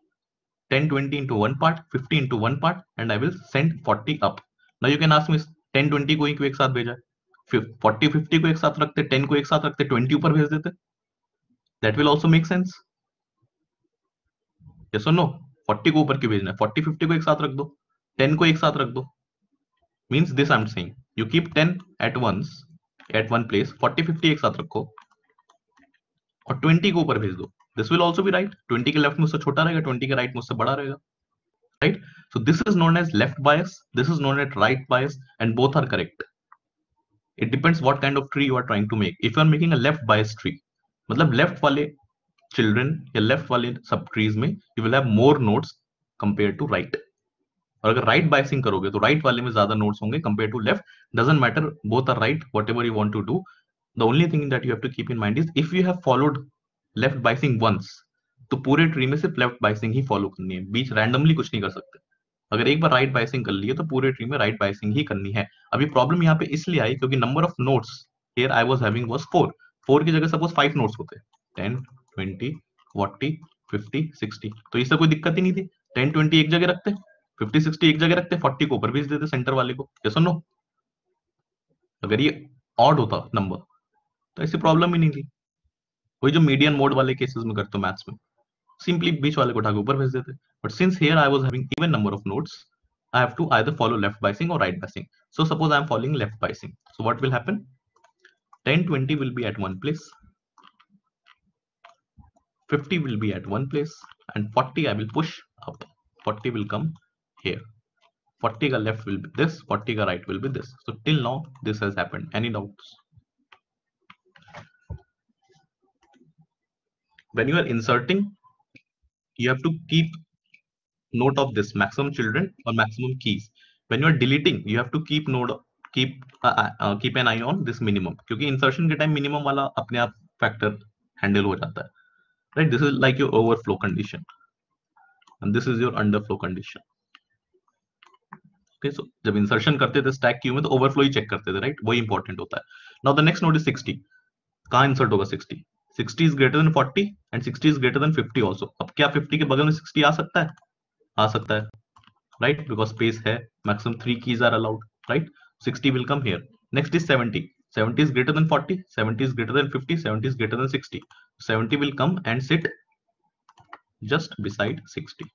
10, 20 into one part, 50 into one part, and I will send 40 up. Now you can ask me, 10, 20 को ही क्यों एक साथ भेजा? 40, 50 को एक साथ रखते, 10 को एक साथ रखते, 20 ऊपर भेज देते. That will also make sense. Yes or no? 40 को ऊपर क्यों भेजना है? 40, 50 को एक साथ रख दो, 10 को एक साथ रख दो. Means this I'm saying. You keep 10 at once, at one place, 40, 50 एक साथ रखो, और 20 को ऊपर भेज दो. This will also be right. 20 के लेफ्ट मुझसे छोटा रहेगा, 20 के राइट मुझसे बड़ा रहेगा. Right? So this is known as left bias. This is known as right bias, and both are correct. It depends what kind of tree you are trying to make. If you are making a left bias tree, मतलब left वाले children या left वाले सब trees में you will have more nodes compared to right. और अगर right biasing करोगे तो राइट वाले में ज्यादा नोड्स होंगे compare to left. Doesn't matter, both are right, whatever you want to do. The only thing that you have to keep in mind is if you have followed left biasing once, तो पूरे tree में सिर्फ left biasing ही follow करनी है, बीच randomly कुछ नहीं कर सकते. अगर एक बार राइट बाइसिंग कर लिए तो पूरे ट्री में राइट बाइसिंग ही करनी है. अभी प्रॉब्लम यहाँ पे इसलिए आई क्योंकि number of nodes here I was having was 4. 4 की जगह सपोज 5 नोड्स होते, 10, 20, 40, 50, 60, तो इससे कोई दिक्कत ही नहीं थी. 10, 20 एक जगह रखते, 50, 60 एक जगह रखते, 40 को ऊपर भेज देते सेंटर वाले को. यस और नो? अगर ये ऑड होता नंबर तो ऐसी प्रॉब्लम ही नहीं थी. वही जो मीडियन मोड वाले केसेस में करते हो मैथ्स में, सिंपली बीच वाले को उठा के ऊपर भेज देते. But since here I was having even number of nodes, I have to either follow left biasing or right biasing. So suppose I am following left biasing. So what will happen? 10, 20 will be at one place, 50 will be at one place, and 40 I will push up. 40 will come here. 40 ka left will be this, 40 ka right will be this. So till now this has happened. Any doubts? When you are inserting, you have to keep note of this maximum children or maximum keys. When you are deleting, you have to keep keep an eye on this minimum, क्योंकि insertion के time minimum वाला अपने आप factor handle हो जाता है. Right? This is like your overflow condition, and this is your underflow condition. Okay, so जब insertion करते थे stack queue में तो overflow ही check करते थे, right? वही important होता है. Now the next node is 60. कहाँ insert होगा 60? 60 is greater than 40 and 60 is greater than 50 also. अब क्या 50 के बगल में 60 आ सकता है? आ सकता है, right? Because space है, maximum 3 keys are allowed, right? 60 will come here. Next is 70. 70 is greater than 40, 70 is greater than 50, 70 is greater than 60. 70 will come and sit just beside 60.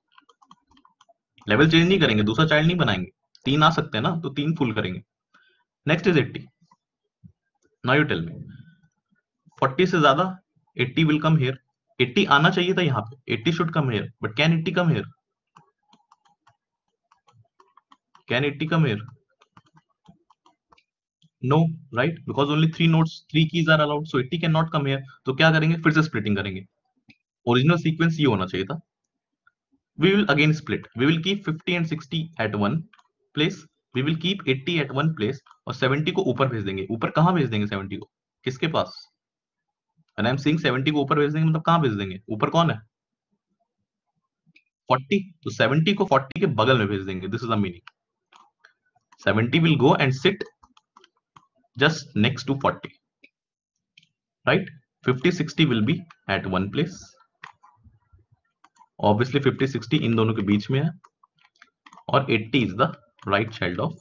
Level change नहीं करेंगे, दूसरा चाइल्ड नहीं बनाएंगे. 3 आ सकते हैं ना, तो 3 फुल करेंगे. Next is 80. Now you tell me, 40 से ज्यादा 80 विल कम हियर. 80 आना चाहिए था यहाँ पे, 80 should come here, but can 80 come here? Can 80 come here? No, right? Because only 3 nodes, 3 keys are allowed, so 80 cannot come here. तो क्या करेंगे? फिर से splitting करेंगे. Original sequence ये होना चाहिए था. We will again split. We will keep 50 and 60 at one place. We will keep 80 at one place और 70 को ऊपर भेज देंगे. ऊपर कहाँ भेज देंगे 70 को? किसके पास? When I'm saying 70 को ऊपर भेज देंगे मतलब कहाँ भेज देंगे? ऊपर कौन है? 40. तो 70 को 40 के बगल में भेज देंगे. This is the meaning. 70 will go and sit just next to 40, right? 50, 60 will be at one place. Obviously 50, 60 इन दोनों के बीच में है, और 80 is the right child of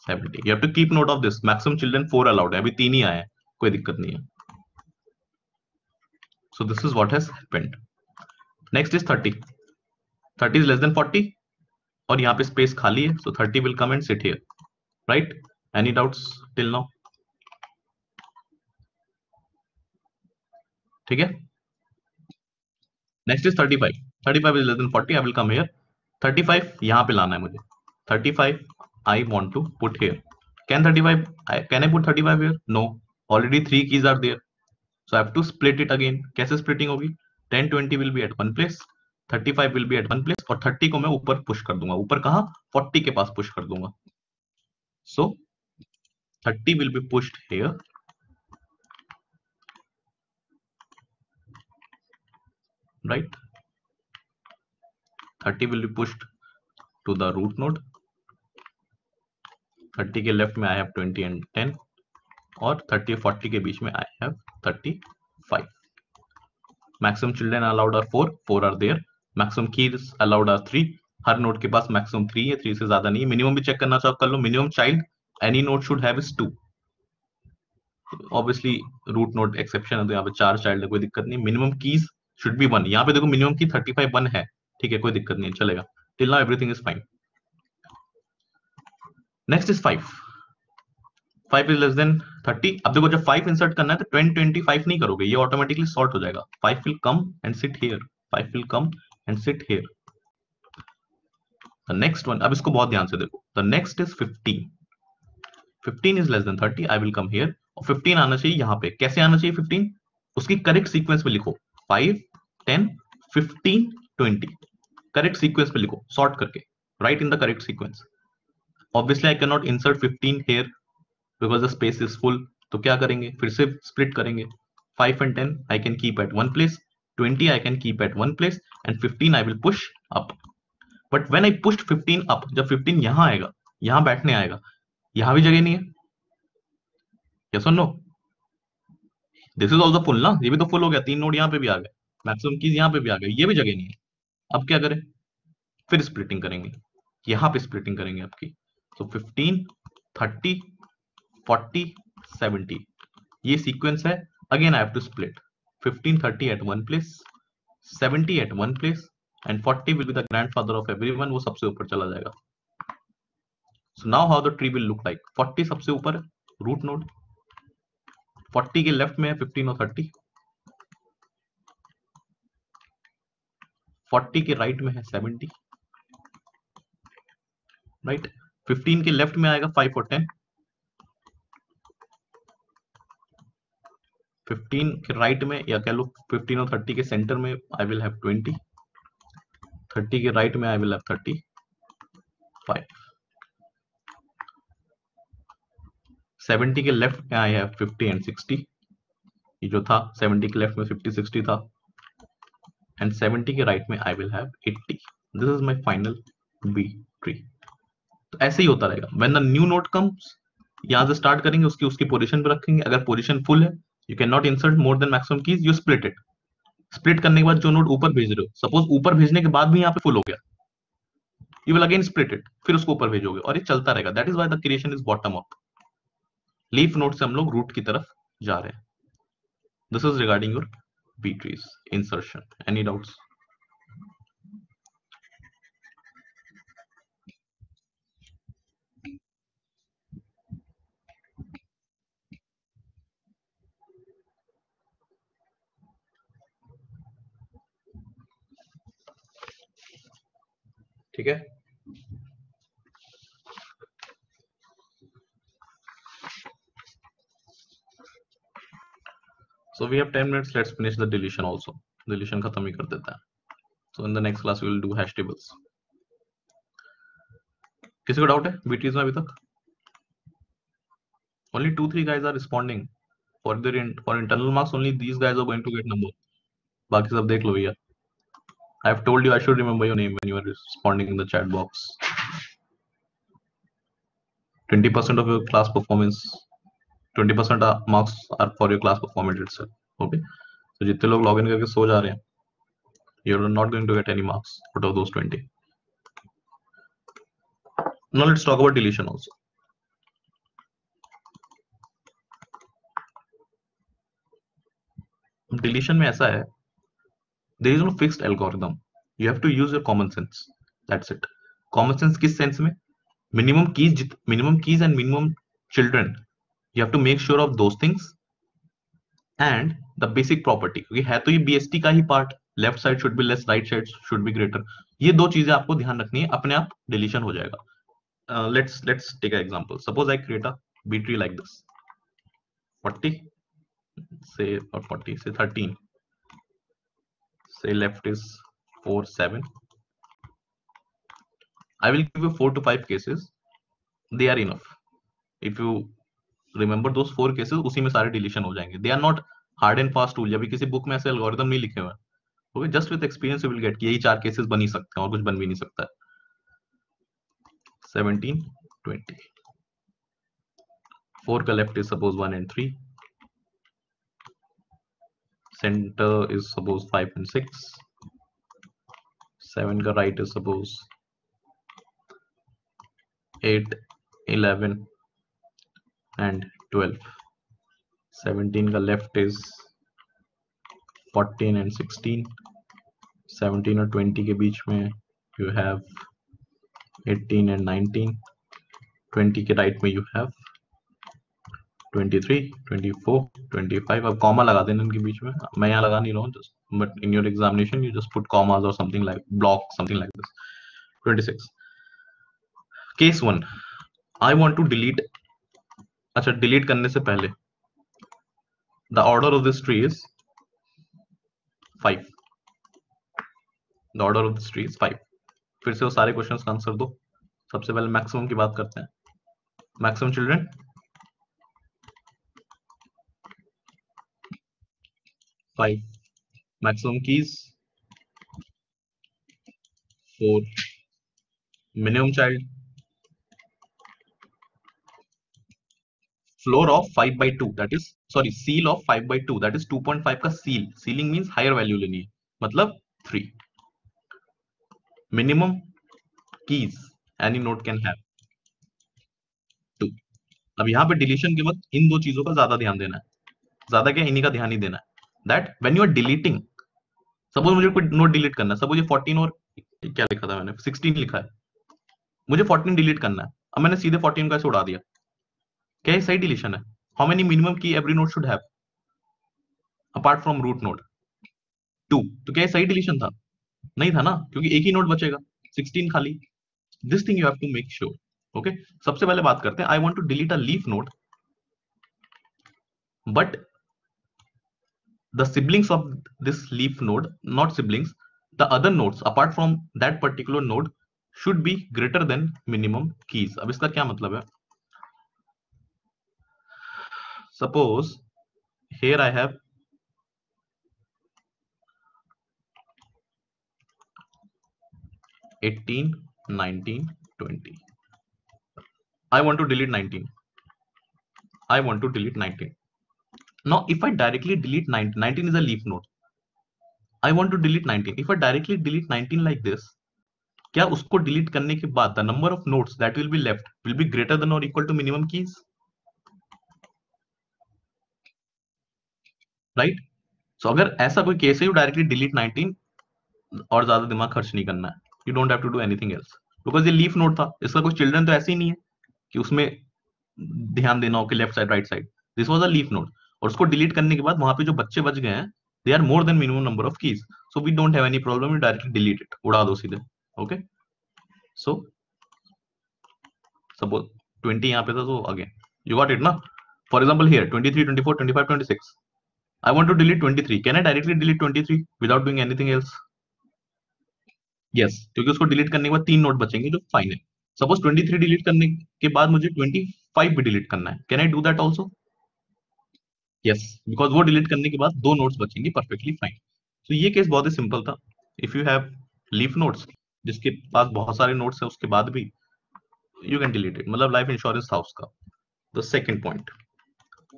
70. You have to keep note of this. Maximum children 4 allowed है, अभी 3 ही आए हैं, कोई दिक्कत नहीं है. So this is what has happened. Next is 30. 30 is less than 40 और यहाँ पे स्पेस खाली है, so 30 will come and sit here, right? Any doubts till now? ठीक है, next is 35. 35 is less than 40, I will come here. 35 यहाँ पे लाना है मुझे. 35 I want to put here. Can 35, can I put 35 here? No. Already 3 keys are there. So I have to split it again. कैसे splitting होगी? 10, 20 will be at one place. 35 will be at one place. और 30 को मैं ऊपर push कर दूंगा. ऊपर कहाँ? 40 के पास push कर दूंगा. So 30 will be pushed here. Right? 30 will be pushed to the root node. 30 के लेफ्ट में I have 20 and 10. और 30 40 के बीच में I have 35. Maximum children allowed are 4. 4 are there. Maximum keys allowed are 3. Her node के पास maximum 3 है, 3 से ज्यादा नहीं है. मिनिमम भी चेक करना चाहो कर लो. Minimum child any node should have is 2. Obviously root node exception है, तो यहाँ पे 4 चाइल्ड है, कोई दिक्कत नहीं. Minimum keys should be 1. यहाँ पे देखो मिनिमम की 35 1 है, ठीक है, कोई दिक्कत नहीं, चलेगा. Till now everything is fine. Next is 5. 5 is less then 30. अब देखो जब 5 इंसर्ट करना है तो 10 25 नहीं करोगे, ये ऑटोमेटिकली सॉर्ट हो जाएगा. 5 will come and sit here. 5 will come and sit here. The next one, अब इसको बहुत ध्यान से देखो. The next is 15. 15 is less than 30. I will come here. और 15 आना चाहिए यहाँ पे. कैसे आना चाहिए 15? उसकी करेक्ट सीक्वेंस में लिखो. 5, 10, 15, 20. करेक्ट सीक्वेंस में लिखो, सॉर्ट करके. Write in the correct sequence. Obviously, I cannot insert 15 here because the space is full. तो क्या करेंगे? फिर से split करेंगे. 5 and 10 I can keep at one place. 20 I can keep at one place. And 15 I will push up. But when I pushed 15 up, जब 15 यहां आएगा, यहां बैठने आएगा, यहां भी जगह नहीं है. यस और no? This is also full ना, ये भी तो फुल हो गया. 3 नोड यहां पे भी आ गए, मैक्सिमम कीज यहां पे भी आ गए, ये भी जगह नहीं है. अब क्या करें? फिर स्प्लिटिंग करेंगे, यहां पे स्प्लिटिंग करेंगे आपकी. तो 15, 30, 40, 70 ये सीक्वेंस है. Again I have to split. 15, 30 at one place, 70 at one place, and 40 will be the grandfather of everyone. वो सबसे ऊपर चला जाएगा. So now how the tree will look like? 40 सबसे ऊपर है, रूट नोड. 40 के लेफ्ट में है 15 और 30. 40 के राइट में है 70. राइट. 15 के लेफ्ट में आएगा 5 और 10. 15 के राइट में, या कह लो 15 और 30 के सेंटर में आई विल हैव 20. 30 के राइट में आई विल हैव 35. 70 के लेफ्ट में आई हैव 50 एंड 60. ये जो था 70 के लेफ्ट में 50 60 था. एंड 70 के राइट में I will have 80. This is my final B tree. तो ऐसे ही होता रहेगा. When the new node comes, यहां से स्टार्ट करेंगे, उसकी उसकी पोजीशन पे रखेंगे. अगर पोजीशन फुल है, you can not insert more than maximum keys, you split it. Split करने के बाद जो नोड ऊपर भेज रहे हो, सपोज ऊपर भेजने के बाद भी यहाँ पे फुल हो गया, you will again split it, फिर उसको ऊपर भेजोगे, और ये चलता रहेगा. That is why the creation is bottom up. Leaf node से हम लोग रूट की तरफ जा रहे हैं. This is regarding your B trees insertion. Any doubts? ठीक है. So we have 10 minutes. Let's finish the deletion also. Deletion खत्म ही कर देता है. So in the next class we will do hash tables. किसी को डाउट है बीटीज में अभी तक? Only 2-3 guys are responding. For internal marks only these guys are going to get number. बाकी सब देख लो भैया. I have told you I should remember your name when you are responding in the chat box. 20% of your class performance, 20% marks are for your class performance itself. Okay. So जितने लोग login करके सो जा रहे हैं, you're not going to get any marks out of those 20. Now let's talk about deletion also. Deletion में ऐसा है, there is no fixed algorithm. You have to use your common sense, that's it. Common sense किस sense में? Minimum keys and minimum children, you have to make sure of those things and the basic property, क्योंकि है तो ये BST का ही part, left side should be less, right side should be greater. ये दो चीजें आपको ध्यान रखनी है, अपने आप डिलीशन हो जाएगा। let's take an example. Suppose I create a B tree like this, 40 say, or 40 say 13, say left is 4 7. I will give you 4 to 5 cases, they are enough. If you remember those 4 cases, उसी में सारे deletion हो जाएंगे। They are not hard and fast rule, अभी किसी book में ऐसे algorithm नहीं लिखे हुए हैं। Okay, just with experience you will get कि यही 4 केसेस बन ही सकते हैं और कुछ बन भी नहीं सकता है। 17 20, 4 का left is suppose 1 and 3, center is suppose 5 and 6, 7 का right is suppose 8 11 and 12, 17 का लेफ्ट is 14 and 16, 17 और 20 के बीच में you have 18 and 19, 20 के राइट में you have 23 24 25। अब कॉमा लगा देना इनके बीच में, मैं यहाँ लगा नहीं रहा हूँ, just but in your examination you just put commas और something like block, something like this. 26 case 1, I want to delete, अच्छा डिलीट करने से पहले the order of this tree is 5, the order of this tree is 5। फिर से वो सारे questions का आंसर दो। सबसे पहले मैक्सिमम की बात करते हैं। Maximum children 5, maximum keys 4, minimum child, floor of 5 by 2, that is sorry seal of 5 by 2, that is 2.5 का seal, sealing means higher value लेनी है, मतलब 3। minimum keys any node can have 2। अब यहाँ पे डिलीशन के वक्त इन दो चीजों का ज्यादा ध्यान देना है, ज्यादा क्या, इन्हीं का ध्यान ही देना है। That when you are deleting, suppose मुझे कोई नोड डिलीट करना है, सपोज ये 14 और क्या लिखा था मैंने, 16 लिखा है, मुझे 14 डिलीट करना है। अब मैंने सीधे 14 का उड़ा दिया, क्या ये सही डिलीशन है? How many minimum keys every node should have apart from root node? 2। तो क्या ये सही डिलीशन था? नहीं था ना, क्योंकि एक ही नोड बचेगा, 16 खाली। This thing you have to make sure. Okay, सबसे पहले बात करते हैं, I want to delete a leaf node, but the siblings of this leaf node, not siblings, the other nodes apart from that particular node should be greater than minimum keys। अब इसका क्या मतलब है? Suppose here I have 18 19 20, I want to delete 19, I want to delete 19। Now if I directly delete 19, 19 is a leaf node, I want to delete 19, if I directly delete 19 like this, क्या उसको delete करने के बाद the number of nodes that will be left will be greater than और equal to minimum keys, right? So अगर ऐसा कोई case है, यू डायरेक्टली डिलीट 19 और ज्यादा दिमाग खर्च नहीं करना है, you don't have to do anything else, because ये लीफ नोड था, इसका कोई चिल्ड्रन तो ऐसे ही नहीं है कि उसमें ध्यान देना हो कि left side right side, this was a leaf node, और उसको डिलीट करने के बाद वहां पे जो बच्चे बच गए हैं, they are more than minimum number of keys, so we don't have any problem, you directly delete it, उड़ा दो सीधे। ओके, सो सपोज 20 यहाँ पे था, तो अगेन यू गॉट इट ना। For example here 23 24 25 26, I want to delete 23, can I directly delete 23 without doing anything else? Yes, क्योंकि उसको डिलीट करने के बाद 3 नोड बचेंगे जो फाइन है। सपोज 23 डिलीट करने के बाद मुझे 25 भी डिलीट करना है, can I do that also? Yes, because वो डिलीट करने के बाद 2 नोड्स बचेंगे, परफेक्टली फाइन। तो ये केस बहुत ही सिंपल था। If you have leaf nodes, जिसके पास बहुत सारे नोड्स है उसके बाद भी, यू कैन डिलीट इट, मतलब लाइफ इंश्योरेंस था उसका। The second point,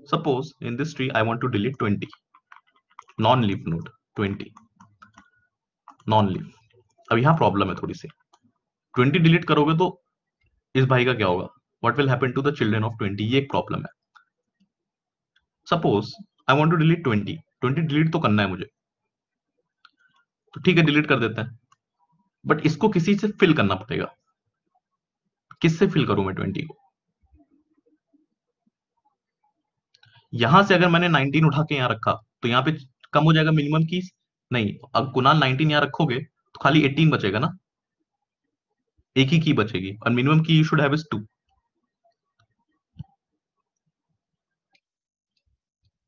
suppose in this tree I want to delete 20 non leaf node, 20 non leaf. अब यहाँ प्रॉब्लम है थोड़ी सी, 20 डिलीट करोगे तो इस भाई का क्या होगा, what will happen to the children of 20, ये एक प्रॉब्लम है। Suppose I want to delete 20 delete तो करना है मुझे, तो ठीक है डिलीट कर देते हैं। बट इसको किसी से फिल करना पड़ेगा। किससे फिल करूं मैं 20 को? यहां से अगर मैंने 19 उठा के यहां रखा तो यहाँ पे कम हो जाएगा मिनिमम की। नहीं, अब कुणाल 19 यहाँ रखोगे तो खाली 18 बचेगा ना, एक ही की बचेगी, और मिनिमम की यू शुड हैव इज 2।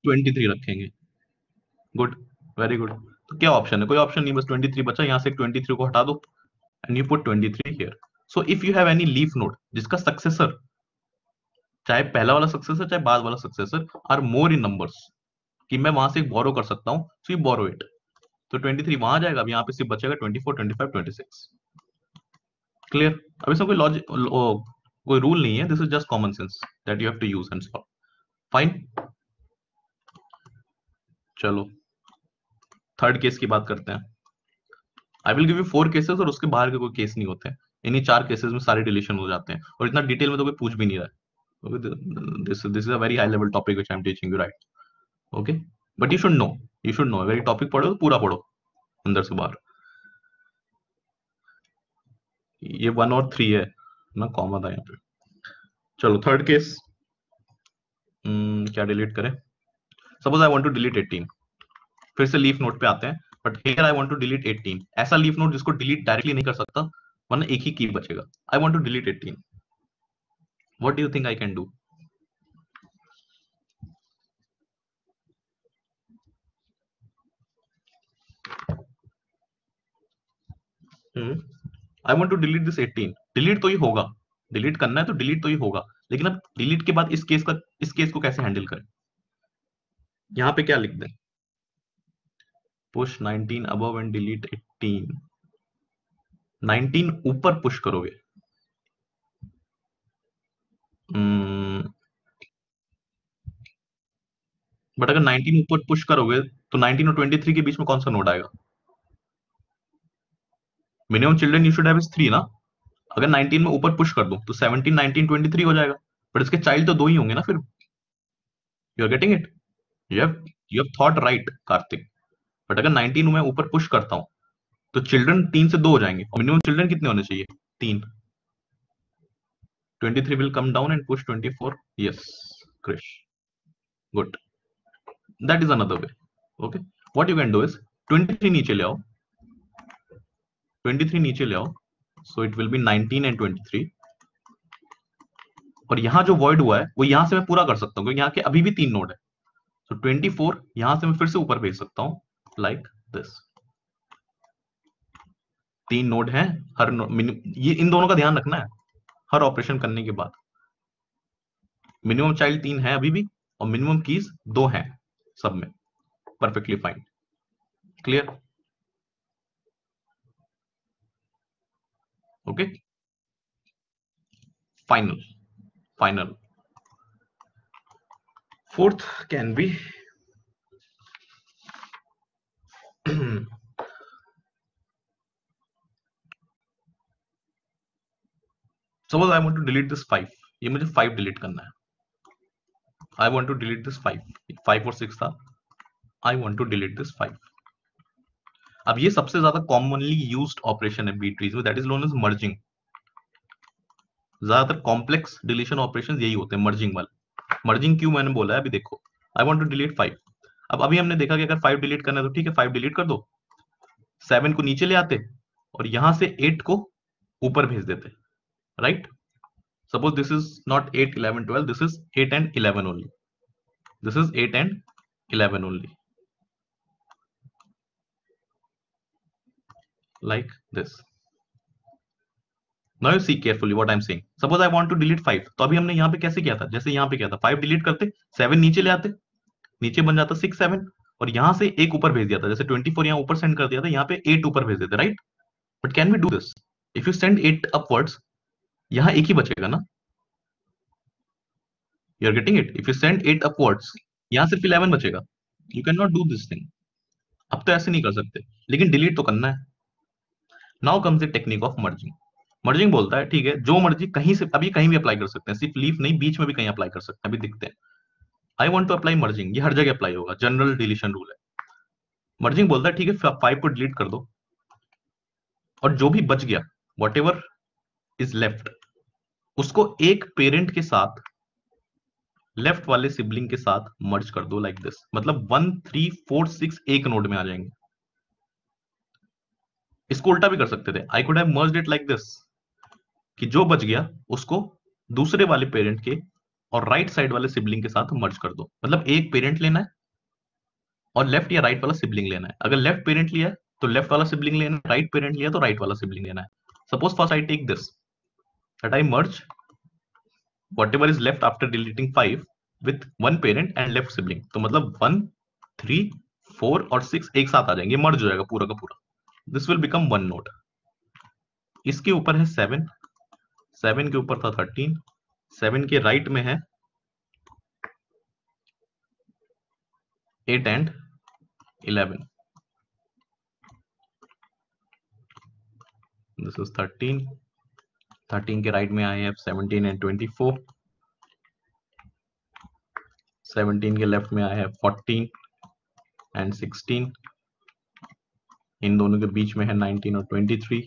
23 रखेंगे। Good, very good. तो क्या ऑप्शन है? कोई ऑप्शन नहीं, बस 23 बचा, यहाँ से 23 को हटा दो and you put 23 here. So if you have any leaf node जिसका सक्सेसर, चाहे पहला वाला सक्सेसर चाहे बाद वाला successor, are more in numbers, कि मैं वहां से बोरो कर सकता हूं, सो यू बोरो इट। तो 23 वहां आ जाएगा, अब यहाँ पे सिर्फ बचेगा 24, 25, 26। क्लियर? अब इसमें कोई लॉजिक, कोई रूल नहीं है, this is just common sense that you have to use and solve. Fine. चलो थर्ड केस की बात करते हैं। I will give you 4 cases, और उसके बाहर के कोई केस नहीं होते हैं। इन्हीं 4 केसेस में सारे डिलीशन हो जाते हैं, और इतना डिटेल में तो कोई पूछ भी नहीं रहा है। This is a very high level topic which I am teaching you, right? Okay, but you should know, very topic पढ़ो तो पूरा पढ़ो अंदर से बाहर। ये 1 और 3 है ना, कॉमा था यहाँ पे। चलो थर्ड केस, क्या डिलीट करें? Suppose I want to delete 18। फिर से लीफ नोट पे आते हैं, but here I want to delete 18, ऐसा लीफ नोट जिसको डिलीट डायरेक्टली नहीं कर सकता, वरना एक ही की बचेगा। I want to delete 18, what do you think I can do? I want to delete this 18, delete तो ही होगा, डिलीट करना है तो डिलीट तो ही होगा, लेकिन अब डिलीट के बाद इस केस को कैसे हैंडल करें? यहां पे क्या लिख दें? Push 19 above and delete 18। 19 ऊपर पुश करोगे। बट अगर 19 ऊपर पुश करोगे तो 19 और 23 के बीच में कौन सा नोड आएगा? Minimum children you should have is 3 ना। अगर 19 में ऊपर पुश कर दूं तो 17, 19, 23 हो जाएगा, बट इसके चाइल्ड तो दो ही होंगे ना फिर। You are getting it? You have you have thought right Karthik. But अगर 19 में ऊपर पुश करता हूं तो चिल्ड्रन 3 से 2 हो जाएंगे, और मिनिमम चिल्ड्रन कितने होने चाहिए? 3। 23 will come down and push 24. Yes, Krish. Good. That is another way. Okay. What you can do is 23 नीचे ले आओ, 23 नीचे ले आओ, so it will be 19 and 23। और यहां जो void हुआ है वो यहां से मैं पूरा कर सकता हूं, क्योंकि यहां के अभी भी 3 नोड है। so 24 यहां से मैं फिर से ऊपर भेज सकता हूं, like this। 3 नोड है, हर ये इन दोनों का ध्यान रखना है हर ऑपरेशन करने के बाद। मिनिमम चाइल्ड 3 है अभी भी, और मिनिमम कीज 2 हैं सब में। Perfectly fine. Clear? Okay, final, final. Fourth can be suppose I want to delete this 5। ये मुझे 5 डिलीट करना है। I want to delete this 5, 5 और 6 था। I want to delete this 5। अब ये सबसे ज्यादा कॉमनली यूज्ड ऑपरेशन है बी ट्रीज में, that is known as merging. ज्यादातर कॉम्प्लेक्स डिलीशन ऑपरेशन यही होते हैं, मर्जिंग वाले। मर्जिंग क्यों मैंने बोला है अभी देखो। I want to delete 5। अब अभी हमने देखा कि अगर 5 डिलीट करना है तो ठीक है, 5 डिलीट कर दो, 7 को नीचे ले आते, और यहां से 8 को ऊपर भेज देते, right? Suppose this is not 8, 11, 12, this is 8 and 11 only. This is 8 and 11 only. Like this. Now you see carefully what I'm saying. Suppose I want to delete 5. तो अभी हमने यहाँ पे कैसे किया था? जैसे यहाँ पे किया था, 5 डिलीट करते, 7 नीचे ले आते, नीचे बन जाता 6, 7, और यहाँ से एक ऊपर भेज दिया था, जैसे 24 यहाँ ऊपर सेंड कर दिया था, यहाँ पे 8 ऊपर भेज देते, right? But can we do this? If you send 8 upwards, यहाँ एक ही बचेगा ना। You are getting it? If you send 8 upwards, यहाँ सिर्फ 11 बचेगा। You can not do this thing. अब तो ऐसे नहीं कर सकते, लेकिन डिलीट तो करना है। Now comes the technique of merging. Merging बोलता है ठीक है, जो मर्जी कहीं से अभी कहीं भी अप्लाई कर सकते हैं, सिर्फ लीफ नहीं, बीच में भी कहीं अप्लाई कर सकते हैं, अभी दिखते हैं। I want to apply merging, ये हर जगह अप्लाई होगा, जनरल डिलीशन रूल है। मर्जिंग बोलता है ठीक है, 5 को डिलीट कर दो, और जो भी बच गया, वॉट एवर इज लेफ्ट, उसको एक पेरेंट के साथ, लेफ्ट वाले सिबलिंग के साथ मर्ज कर दो लाइक दिस। मतलब 1 3 4 6 एक नोड में आ जाएंगे। इसको उल्टा भी कर सकते थे, I could have merged it like this, कि जो बच गया उसको दूसरे वाले पेरेंट के और राइट साइड वाले सिबलिंग के साथ मर्ज कर दो। मतलब एक पेरेंट लेना है और लेफ्ट या राइट वाला सिबलिंग लेना है। अगर लेफ्ट पेरेंट लिया है तो लेफ्ट वाला सिबलिंग लेना है, राइट पेरेंट लिया तो राइट वाला सिबलिंग लेना है। Suppose first I take this, that I merge whatever is left after deleting 5 with one parent and left sibling। तो मतलब 1 3 4 और 6 एक साथ आ जाएंगे, मर्ज हो जाएगा पूरा का पूरा। This will become one node. इसके ऊपर है 7, 7 के ऊपर था 13, 7 के राइट में है 8 एंड 11। दिस इज 13, 13 के राइट में आई हैव 17 एंड 24, 17 के लेफ्ट में आई हैव 14 एंड 16, इन दोनों के बीच में है 19 और 23,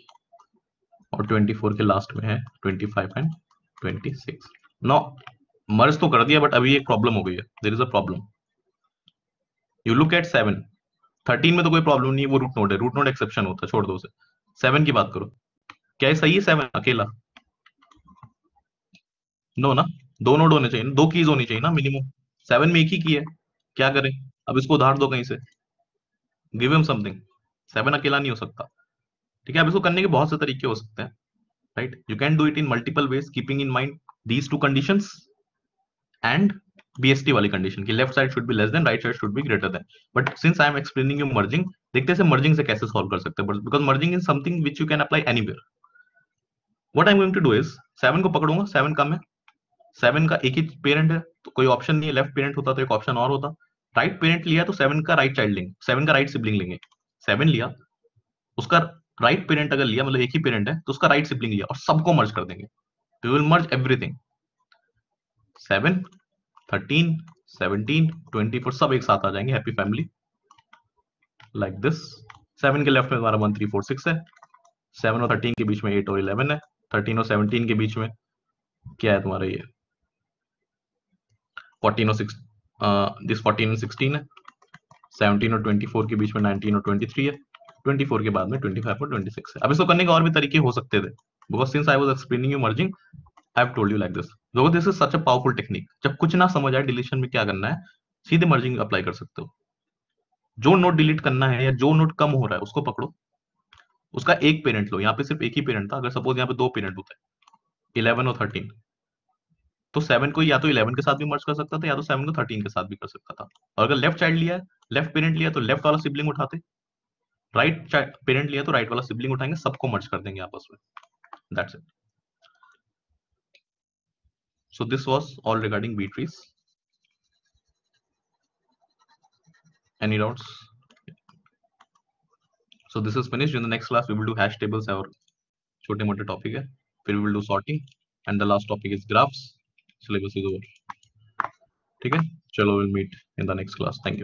और 24 के लास्ट में है 25 एंड 26। नो मर्ज तो कर दिया, बट अभी एक प्रॉब्लम हो गई है। There is a problem. You look at 7, 13 में तो कोई प्रॉब्लम नहीं है, वो रूट नोड है, रूट नोड एक्सेप्शन होता है, छोड़ दो उसे। 7 की बात करो, क्या ये सही है 7 अकेला? नो ना, दो नोड होने चाहिए, दो कीज होनी चाहिए ना मिनिमम। 7 में एक ही की है, क्या करें? अब इसको उधार दो कहीं से, गिव हिम समथिंग। 7 अकेला नहीं हो सकता। ठीक है, अब इसको करने के बहुत से तरीके हो सकते हैं, right? You can do it in multiple ways, keeping in mind these two conditions and BST वाली कंडीशन की left side should be less than, right side should be greater than. But since I am explaining you merging, देखते हैं merging से कैसे solve कर सकते हैं, because merging is something which you can apply anywhere. What I am going to do is, 7 को पकड़ूंगा, 7 कम है, 7 का एक ही पेरेंट है तो कोई ऑप्शन नहीं है, लेफ्ट पेरेंट होता तो एक ऑप्शन और होता। राइट पेरेंट लिया तो 7 का राइट चाइल्ड लेंगे, 7 का राइट सिबलिंग लेंगे। 7 लिया, उसका राइट पेरेंट अगर लिया, मतलब एक ही पेरेंट है, तो उसका राइट सिबलिंग लिया और सबको मर्ज कर देंगे। वी विल मर्ज एवरीथिंग, 7 13 17 24 सब एक साथ आ जाएंगे, हैप्पी फैमिली लाइक दिस। 7 के लेफ्ट में हमारा 1 3 4 6 है, 7 और 13 के बीच में 8 और 11 है, 13 और 17 के बीच में क्या है तुम्हारा ये 14 और 6, दिस 14 और 16 है, 17 और 24 के बीच में 19 और 23 है, 24 के बाद में 25 और 26 है। अब इसको करने के और भी तरीके हो सकते थे, because since I was explaining you merging, I have told you like this. Because this is such a powerful technique. जब कुछ ना समझ आए डिलीशन में क्या करना है, सीधे मर्जिंग अप्लाई कर सकते हो। जो नोट डिलीट करना है या जो नोट कम हो रहा है उसको पकड़ो, उसका एक पेरेंट लो। यहाँ पे सिर्फ एक ही पेरेंट था, अगर सपोज यहाँ पे दो पेरेंट होते 11 और 13, तो 7 को या तो 11 के साथ भी मर्ज कर सकता था या तो 7 को 13 के साथ भी कर सकता था। और अगर लेफ्ट चाइल्ड लिया है, लेफ्ट पेरेंट लिया तो लेफ्ट वाला सिबलिंग उठाते, राइट पेरेंट लिया तो राइट वाला सिबलिंग उठाएंगे, सबको मर्ज कर देंगे आपस में। That's it. So this was all regarding B trees. Any doubts? So this is finished. In the next class we will do hash tables और छोटे मोटे टॉपिक है, फिर we will do sorting and the last topic is graphs. Syllabus is over. ठीक है, चलो we'll meet in the next class. Thank you.